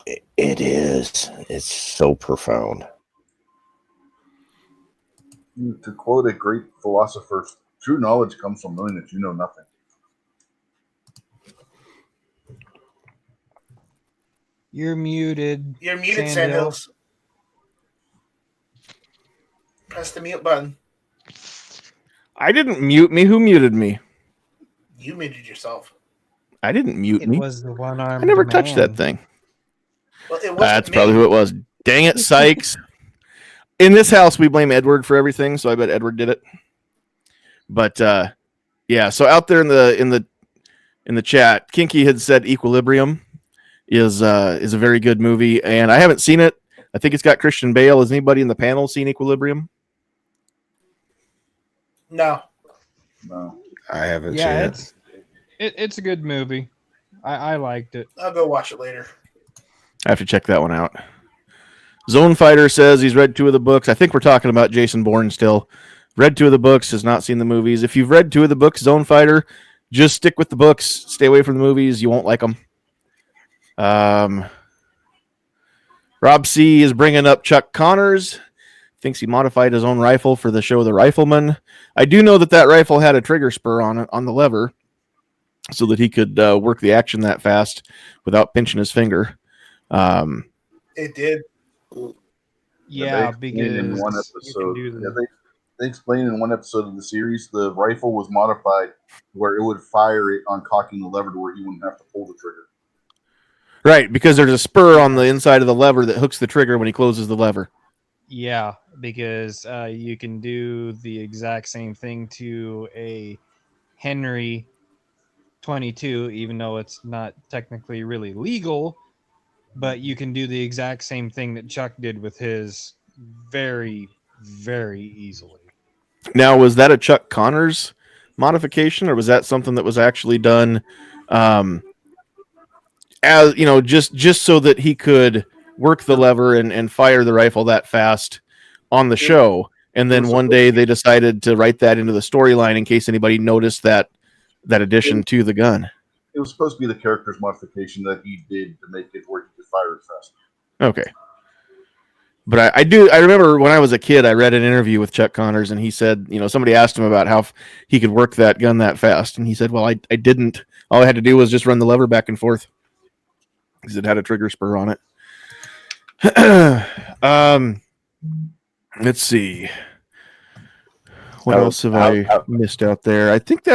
[SPEAKER 7] It is. It's so profound.
[SPEAKER 5] To quote a great philosopher, true knowledge comes from knowing that you know nothing.
[SPEAKER 3] You're muted.
[SPEAKER 13] You're muted,
[SPEAKER 3] Sandhills.
[SPEAKER 13] Sandhills. Press the mute button.
[SPEAKER 2] I didn't mute me. Who muted me?
[SPEAKER 13] You muted yourself.
[SPEAKER 2] I didn't mute me.
[SPEAKER 3] It was the one-armed
[SPEAKER 2] I never
[SPEAKER 3] man.
[SPEAKER 2] touched that thing.
[SPEAKER 13] Well, it wasn't
[SPEAKER 2] That's
[SPEAKER 13] me.
[SPEAKER 2] probably who it was. Dang it, Sykes. In this house, we blame Edward for everything, so I bet Edward did it. But yeah, so out there in the chat, Kinky had said Equilibrium is a very good movie, and I haven't seen it. I think it's got Christian Bale. Has anybody in the panel seen Equilibrium?
[SPEAKER 13] No.
[SPEAKER 8] I haven't seen
[SPEAKER 3] Yeah,
[SPEAKER 8] it.
[SPEAKER 3] it's a good movie. I liked it.
[SPEAKER 13] I'll go watch it later.
[SPEAKER 2] I have to check that one out. Zone Fighter says he's read 2 of the books. I think we're talking about Jason Bourne still. Read 2 of the books, has not seen the movies. If you've read 2 of the books, Zone Fighter, just stick with the books. Stay away from the movies. You won't like them. Rob C is bringing up Chuck Connors. Thinks he modified his own rifle for the show The Rifleman. I do know that rifle had a trigger spur on it, on the lever, so that he could work the action that fast without pinching his finger.
[SPEAKER 13] It did.
[SPEAKER 3] Yeah,
[SPEAKER 5] they explained in one
[SPEAKER 3] because
[SPEAKER 5] episode.
[SPEAKER 3] you can do
[SPEAKER 5] Yeah,
[SPEAKER 3] the,
[SPEAKER 5] they explained in one episode of the series the rifle was modified where it would fire it on cocking the lever to where he wouldn't have to pull the trigger.
[SPEAKER 2] Right, because there's a spur on the inside of the lever that hooks the trigger when he closes the lever.
[SPEAKER 3] yeah, because you can do the exact same thing to a Henry 22, even though it's not technically really legal, but you can do the exact same thing that Chuck did with his very, very easily.
[SPEAKER 2] Now, was that a Chuck Connors modification, or was that something that was actually done as just so that he could work the lever and fire the rifle that fast on the show? And then one day they decided to write that into the storyline in case anybody noticed that addition to the gun.
[SPEAKER 5] It was supposed to be the character's modification that he did to make it where he could fire it fast.
[SPEAKER 2] Okay. But I remember when I was a kid, I read an interview with Chuck Connors, and he said, somebody asked him about how he could work that gun that fast. And he said, well, I didn't. All I had to do was just run the lever back and forth because it had a trigger spur on it. Let's see. What else have I missed out there? I think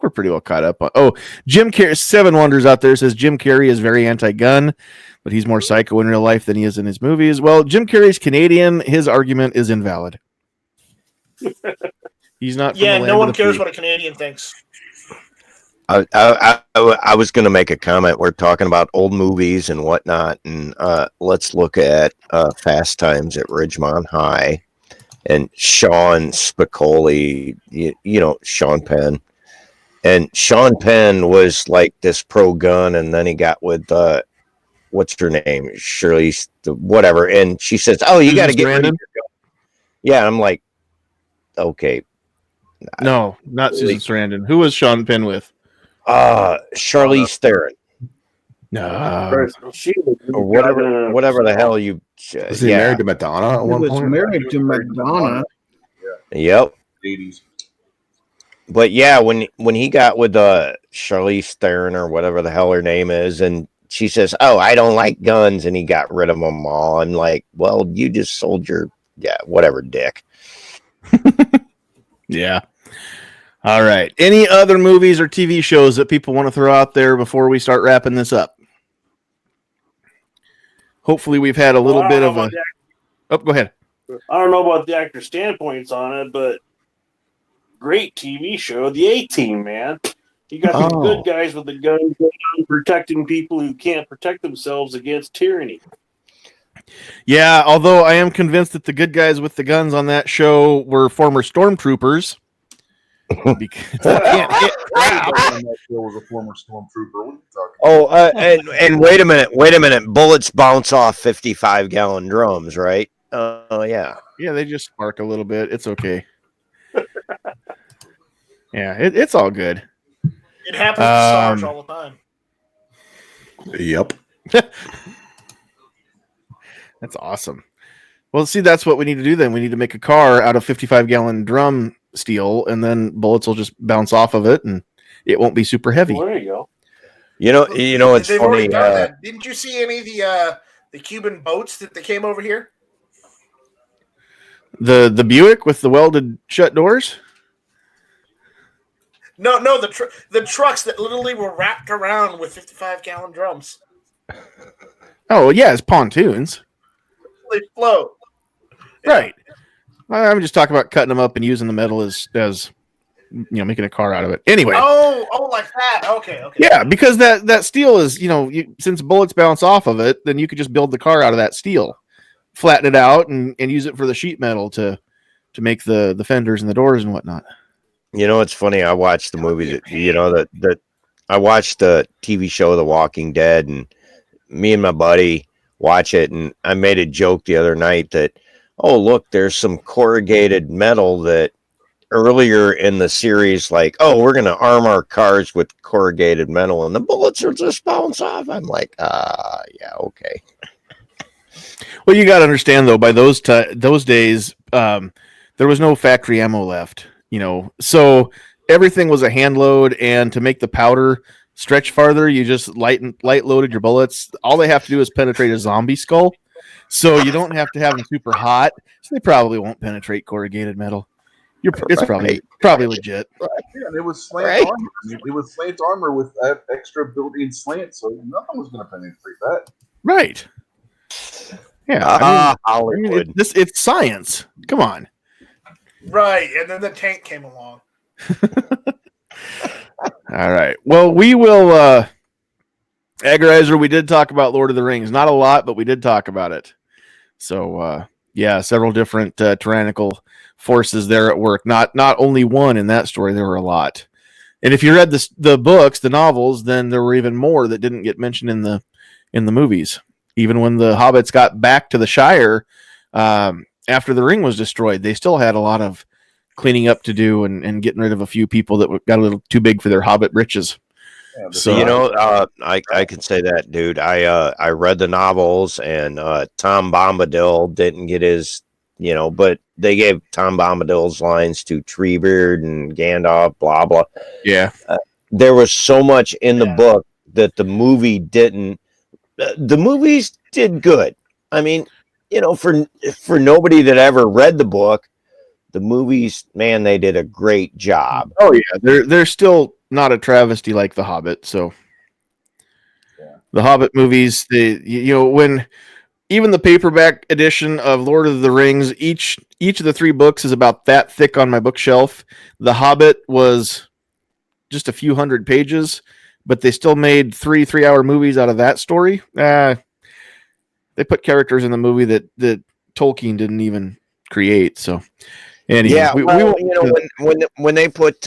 [SPEAKER 2] we're pretty well caught up on. Oh, Jim Carrey, Seven Wonders out there says Jim Carrey is very anti-gun, but he's more psycho in real life than he is in his movies. Well, Jim Carrey's Canadian. His argument is invalid. He's not.
[SPEAKER 13] Yeah, no one cares what a Canadian thinks.
[SPEAKER 7] I was going to make a comment. We're talking about old movies and whatnot, and let's look at Fast Times at Ridgemont High. And Sean Spicoli, Sean Penn. And Sean Penn was like this pro-gun, and then he got with, what's her name? Shirley, whatever. And she says, oh, you got to get rid of your gun. Yeah, I'm like, okay.
[SPEAKER 2] No, not Susan Sarandon. Who was Sean Penn with?
[SPEAKER 7] Charlize Theron.
[SPEAKER 2] No.
[SPEAKER 7] Or whatever the hell you...
[SPEAKER 8] Was he married to Madonna at one point?
[SPEAKER 11] He was married to Madonna.
[SPEAKER 7] Yep.
[SPEAKER 5] 80s.
[SPEAKER 7] but yeah, when he got with Charlize Theron or whatever the hell her name is, and she says, "Oh, I don't like guns," and he got rid of them all. I'm like, well, you just sold your whatever dick.
[SPEAKER 2] Yeah. All right. Any other movies or TV shows that people want to throw out there before we start wrapping this up? Hopefully, we've had a little bit of a. Oh, go ahead.
[SPEAKER 9] I don't know about the actor standpoints on it, but great TV show, The A-Team, man. You got the good guys with the guns protecting people who can't protect themselves against tyranny.
[SPEAKER 2] Yeah, although I am convinced that the good guys with the guns on that show were former stormtroopers. Because they can't hit crap.
[SPEAKER 5] That was a former stormtrooper. What are you talking
[SPEAKER 7] Oh, and wait a minute. Bullets bounce off 55-gallon drums, right? Oh, yeah.
[SPEAKER 2] Yeah, they just spark a little bit. It's okay. Yeah, it's all good.
[SPEAKER 13] It happens to stars all the time.
[SPEAKER 8] Yep.
[SPEAKER 2] That's awesome. Well, see, that's what we need to do then. We need to make a car out of 55-gallon drum steel, and then bullets will just bounce off of it, and it won't be super heavy.
[SPEAKER 9] Well, there you go.
[SPEAKER 7] You know, it's
[SPEAKER 13] They've
[SPEAKER 7] funny.
[SPEAKER 13] already done that. Didn't you see any of the Cuban boats that they came over here?
[SPEAKER 2] The Buick with the welded shut doors?
[SPEAKER 13] No, the trucks that literally were wrapped around with 55-gallon drums.
[SPEAKER 2] Oh, yeah, it's pontoons.
[SPEAKER 13] They float.
[SPEAKER 2] Right. I'm just talking about cutting them up and using the metal as making a car out of it. Anyway.
[SPEAKER 13] Oh, like that. Okay.
[SPEAKER 2] Yeah, because that steel is, since bullets bounce off of it, then you could just build the car out of that steel, flatten it out, and use it for the sheet metal to make the fenders and the doors and whatnot.
[SPEAKER 7] You know, it's funny. I watched the movie that I watched the TV show The Walking Dead, and me and my buddy watch it, and I made a joke the other night that, oh, look, there's some corrugated metal that earlier in the series, like, oh, we're going to arm our cars with corrugated metal and the bullets will just bounce off. I'm like, yeah, okay.
[SPEAKER 2] Well, you got to understand, though, by those days, there was no factory ammo left, so everything was a hand load, and to make the powder stretch farther, you just light loaded your bullets. All they have to do is penetrate a zombie skull, so you don't have to have them super hot, so they probably won't penetrate corrugated metal. It's probably legit.
[SPEAKER 5] Yeah, and it was slant armor. It was slant armor with that extra built-in slant, so nothing was going to penetrate that.
[SPEAKER 2] Right. Yeah. It's science. Come on.
[SPEAKER 13] Right, and then the tank came along.
[SPEAKER 2] All right. Well, we will. Agorizer, we did talk about Lord of the Rings. Not a lot, but we did talk about it. So, several different tyrannical forces there at work. Not only one in that story, there were a lot. And if you read the books, the novels, then there were even more that didn't get mentioned in the movies. Even when the hobbits got back to the Shire after the ring was destroyed, they still had a lot of cleaning up to do and getting rid of a few people that got a little too big for their hobbit britches.
[SPEAKER 5] Yeah,
[SPEAKER 7] so I can say that, dude. I read the novels, and Tom Bombadil didn't get his, but they gave Tom Bombadil's lines to Treebeard and Gandalf, blah blah.
[SPEAKER 2] Yeah,
[SPEAKER 7] there was so much in the book that the movie didn't. The movies did good. I mean, for nobody that ever read the book, the movies, man, they did a great job.
[SPEAKER 2] Oh yeah, they're still not a travesty like The Hobbit. So the Hobbit movies, when even the paperback edition of Lord of the Rings, each of the 3 books is about that thick on my bookshelf. The Hobbit was just a few hundred pages, but they still made 3-hour movies out of that story. They put characters in the movie that Tolkien didn't even create. So anyway,
[SPEAKER 7] yeah, when they put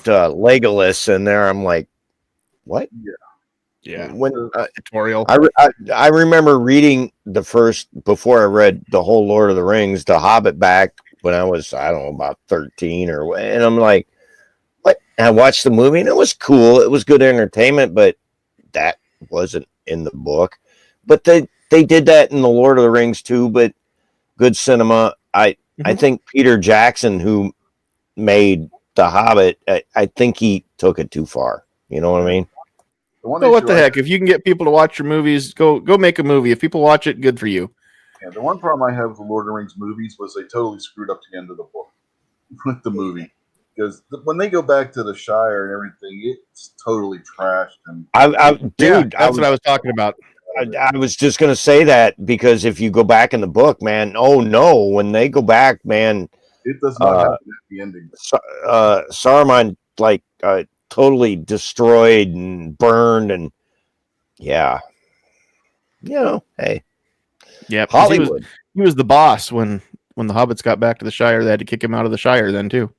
[SPEAKER 7] Legolas in there, I'm like, what?
[SPEAKER 2] Yeah.
[SPEAKER 7] When
[SPEAKER 2] tutorial,
[SPEAKER 7] I remember reading before I read the whole Lord of the Rings, The Hobbit back when I was, I don't know, about 13 and I'm like, what? And I watched the movie and it was cool. It was good entertainment, but that wasn't in the book. But they did that in the Lord of the Rings too, but good cinema. I think Peter Jackson, who made The Hobbit, I think he took it too far. You know what I mean?
[SPEAKER 5] The one
[SPEAKER 2] So what
[SPEAKER 5] issue
[SPEAKER 2] the
[SPEAKER 5] I
[SPEAKER 2] heck? If you can get people to watch your movies, go make a movie. If people watch it, good for you.
[SPEAKER 5] Yeah, the one problem I have with the Lord of the Rings movies was they totally screwed up the end of the book with the movie. Because when they go back to the Shire and everything, it's totally trashed. And
[SPEAKER 7] Dude,
[SPEAKER 2] that's what I was talking about.
[SPEAKER 7] I was just gonna say that because if you go back in the book, man, oh no, when they go back, man,
[SPEAKER 5] it does not happen at the ending.
[SPEAKER 7] Saruman totally destroyed and burned, and yeah, hey,
[SPEAKER 2] Yeah,
[SPEAKER 7] Hollywood.
[SPEAKER 2] he was the boss when the hobbits got back to the Shire. They had to kick him out of the Shire then too.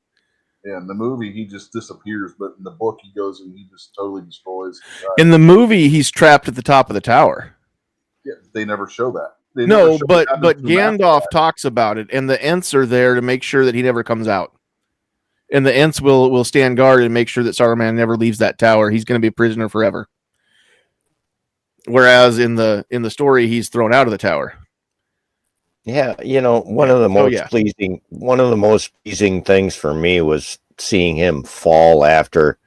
[SPEAKER 5] Yeah, in the movie, he just disappears, but in the book, he goes and he just totally destroys.
[SPEAKER 2] In the movie, he's trapped at the top of the tower.
[SPEAKER 5] Yeah, they never show that. They
[SPEAKER 2] No,
[SPEAKER 5] never show what
[SPEAKER 2] but
[SPEAKER 5] happens to him after
[SPEAKER 2] Gandalf
[SPEAKER 5] that.
[SPEAKER 2] talks about it, and the Ents are there to make sure that he never comes out. And the Ents will stand guard and make sure that Saruman never leaves that tower. He's going to be a prisoner forever. Whereas in the story, he's thrown out of the tower.
[SPEAKER 7] Yeah, one of the most pleasing things for me was seeing him fall after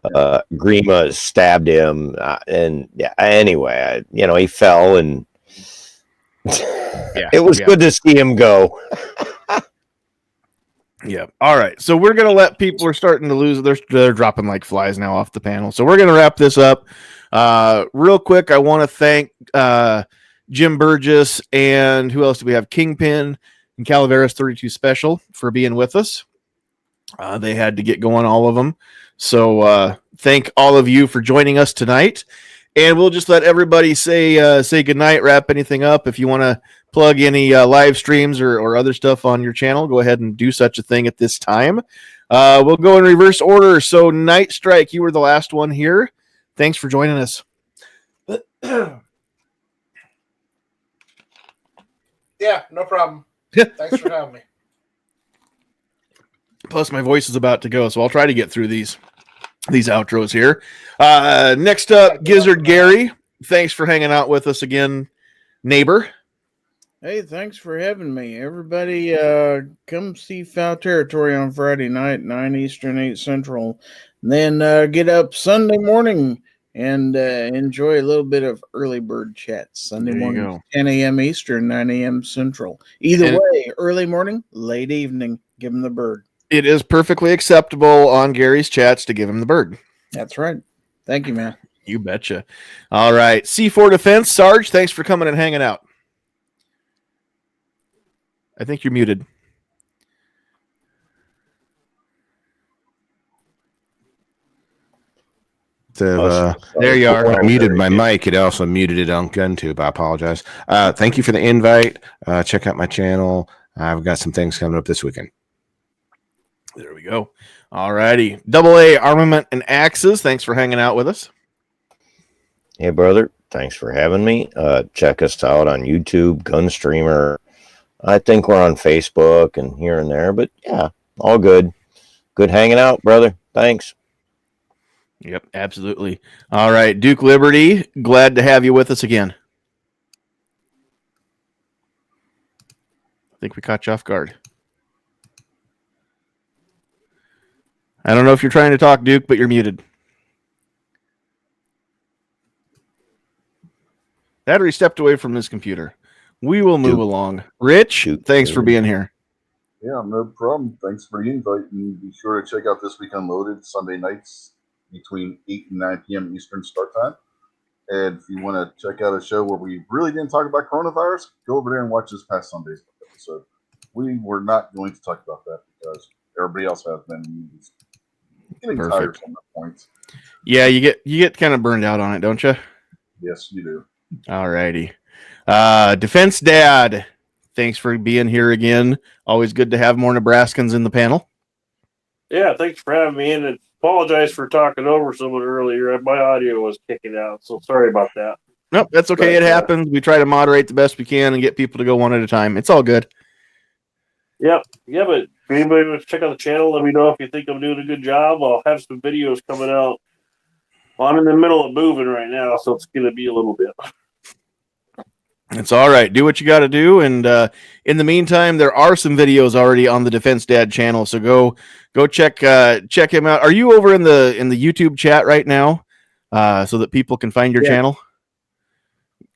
[SPEAKER 7] Grima stabbed him, and yeah. Anyway, he fell, and it was good to see him go.
[SPEAKER 2] Yeah. All right. So we're gonna let people. We're starting to lose. They're dropping like flies now off the panel. So we're gonna wrap this up. Real quick, I want to thank Jim Burgess and who else do we have? Kingpin and Calaveras 32 Special for being with us. They had to get going, all of them. So thank all of you for joining us tonight. And we'll just let everybody say goodnight, wrap anything up. If you want to plug any live streams or other stuff on your channel, go ahead and do such a thing at this time. We'll go in reverse order. So Night Strike, you were the last one here. Thanks for joining us.
[SPEAKER 13] Yeah, no problem. Thanks for having me.
[SPEAKER 2] Plus, my voice is about to go, so I'll try to get through these outros here. Next up, Gizzard Gary. Thanks for hanging out with us again, neighbor.
[SPEAKER 11] Hey, thanks for having me. Everybody, come see Foul Territory on Friday night, 9 Eastern, 8 Central. And then get up Sunday morning and enjoy a little bit of early bird chat. Sunday morning, 10 a.m. Eastern, 9 a.m. Central. Either way, early morning, late evening, give him the bird.
[SPEAKER 2] It is perfectly acceptable on Gary's chats to give him the bird.
[SPEAKER 11] That's right. Thank you, man.
[SPEAKER 2] You betcha. All right. C4 Defense, Sarge, thanks for coming and hanging out. I think you're muted.
[SPEAKER 8] There
[SPEAKER 2] you are.
[SPEAKER 8] When I muted my mic, it also muted it on GunTube. I apologize. Thank you for the invite. Check out my channel. I've got some things coming up this weekend.
[SPEAKER 2] There we go. All righty. AA Armament and Axes, thanks for hanging out with us.
[SPEAKER 7] Hey, brother. Thanks for having me. Check us out on YouTube, Gunstreamer. I think we're on Facebook and here and there, but yeah, all good. Good hanging out, brother. Thanks.
[SPEAKER 2] Yep, absolutely. All right, Duke Liberty, glad to have you with us again. I think we caught you off guard. I don't know if you're trying to talk, Duke, but you're muted. Battery stepped away from his computer. We will move along. Rich, thanks for being here.
[SPEAKER 5] Yeah, no problem. Thanks for the invite. And be sure to check out This Week Unloaded Sunday nights between 8 and 9 p.m. Eastern start time. And if you want to check out a show where we really didn't talk about coronavirus, go over there and watch this past Sunday's episode. We were not going to talk about that because everybody else has been getting tired from the points.
[SPEAKER 2] Yeah, you get kind of burned out on it, don't you?
[SPEAKER 5] Yes, you do.
[SPEAKER 2] All righty. Defense Dad, thanks for being here again. Always good to have more Nebraskans in the panel.
[SPEAKER 9] Yeah, thanks for having me. And apologize for talking over someone earlier. My audio was kicking out, so sorry about that.
[SPEAKER 2] Nope, that's okay. It happens. We try to moderate the best we can and get people to go one at a time. It's all good.
[SPEAKER 9] Yep. Yeah, but if anybody wants to check out the channel, let me know if you think I'm doing a good job. I'll have some videos coming out. I'm in the middle of moving right now, so it's going to be a little bit.
[SPEAKER 2] It's all right. Do what you got to do. And in the meantime, there are some videos already on the Defense Dad channel. So go check him out. Are you over in the YouTube chat right now, so that people can find your channel?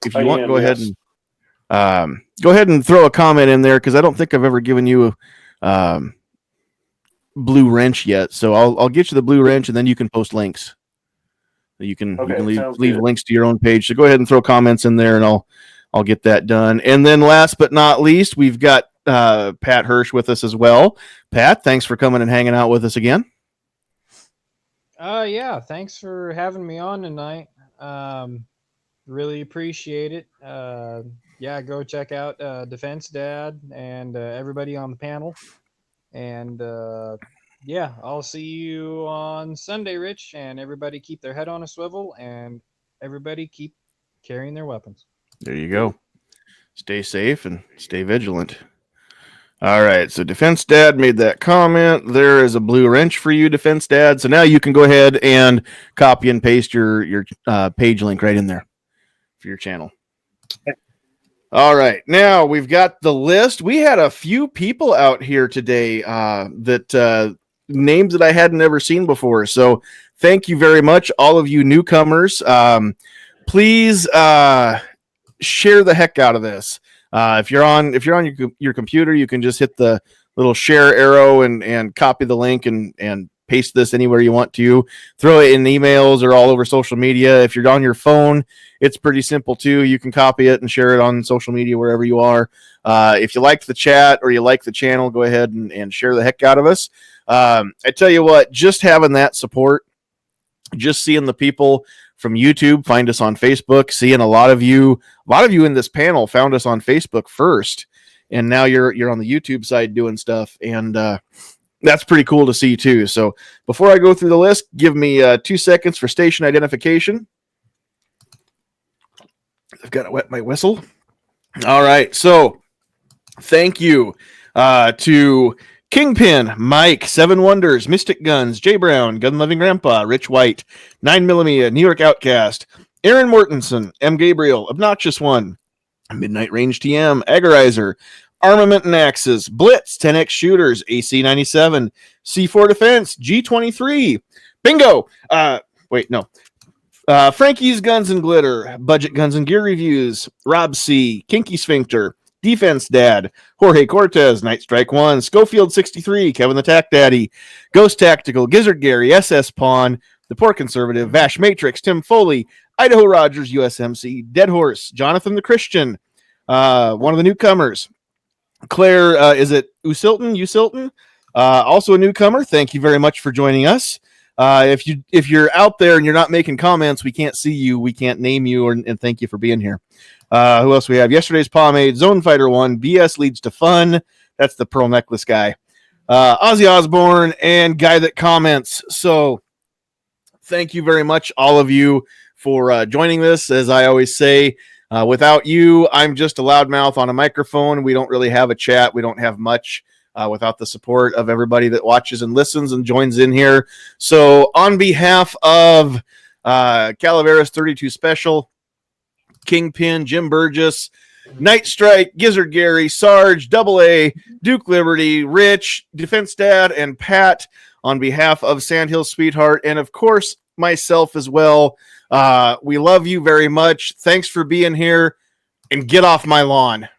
[SPEAKER 2] If you want, go ahead and throw a comment in there, because I don't think I've ever given you blue wrench yet. So I'll get you the blue wrench, and then you can post links. You can leave links to your own page. So go ahead and throw comments in there, and I'll get that done. And then last but not least, we've got Pat Hirsch with us as well. Pat, thanks for coming and hanging out with us again.
[SPEAKER 3] Yeah, thanks for having me on tonight. Really appreciate it. Yeah, go check out Defense Dad and everybody on the panel. And yeah, I'll see you on Sunday, Rich. And everybody keep their head on a swivel, and everybody keep carrying their weapons.
[SPEAKER 2] There you go. Stay safe and stay vigilant. All right, so Defense Dad made that comment. There is a blue wrench for you, Defense Dad. So now you can go ahead and copy and paste your page link right in there for your channel. All right, now we've got the list. We had a few people out here today that names that I hadn't ever seen before. So thank you very much, all of you newcomers. Please share the heck out of this. If you're on your computer, you can just hit the little share arrow and copy the link and paste this anywhere you want to. Throw it in emails or all over social media. If you're on your phone, it's pretty simple too. You can copy it and share it on social media wherever you are. If you like the chat or you like the channel, go ahead and share the heck out of us. I tell you what, just having that support, just seeing the people from YouTube find us on Facebook, seeing a lot of you in this panel found us on Facebook first, and now you're on the YouTube side doing stuff, and that's pretty cool to see too. So before I go through the list, give me 2 seconds for station identification. I've got to wet my whistle. All right, so thank you to Kingpin, Mike, Seven Wonders, Mystic Guns, Jay Brown, Gun Loving Grandpa, Rich White, 9mm, New York Outcast, Aaron Mortensen, M. Gabriel, Obnoxious One, Midnight Range TM, Agorizer, Armament and Axes, Blitz, 10X Shooters, AC 97, C4 Defense, G23, Bingo. Frankie's Guns and Glitter, Budget Guns and Gear Reviews, Rob C, Kinky Sphincter, Defense Dad, Jorge Cortez, Night Strike 1, Schofield 63, Kevin the Tack Daddy, Ghost Tactical, Gizzard Gary, SS Pawn, The Poor Conservative, Vash Matrix, Tim Foley, Idaho Rogers, USMC, Dead Horse, Jonathan the Christian, one of the newcomers, Claire, is it Usilton? Also a newcomer. Thank you very much for joining us. If you're out there and you're not making comments, we can't see you, we can't name you, and thank you for being here. Who else we have? Yesterday's Pomade, Zone Fighter 1, BS Leads to Fun. That's the pearl necklace guy. Ozzy Osbourne, and Guy That Comments. So thank you very much, all of you, for joining this. As I always say, without you, I'm just a loudmouth on a microphone. We don't really have a chat. We don't have much without the support of everybody that watches and listens and joins in here. So on behalf of Calaveras 32 Special, Kingpin, Jim Burgess, Night Strike, Gizzard Gary, Sarge, Double A, Duke Liberty, Rich, Defense Dad, and Pat, on behalf of Sandhills Sweetheart, and of course myself as well, we love you very much. Thanks for being here, and get off my lawn.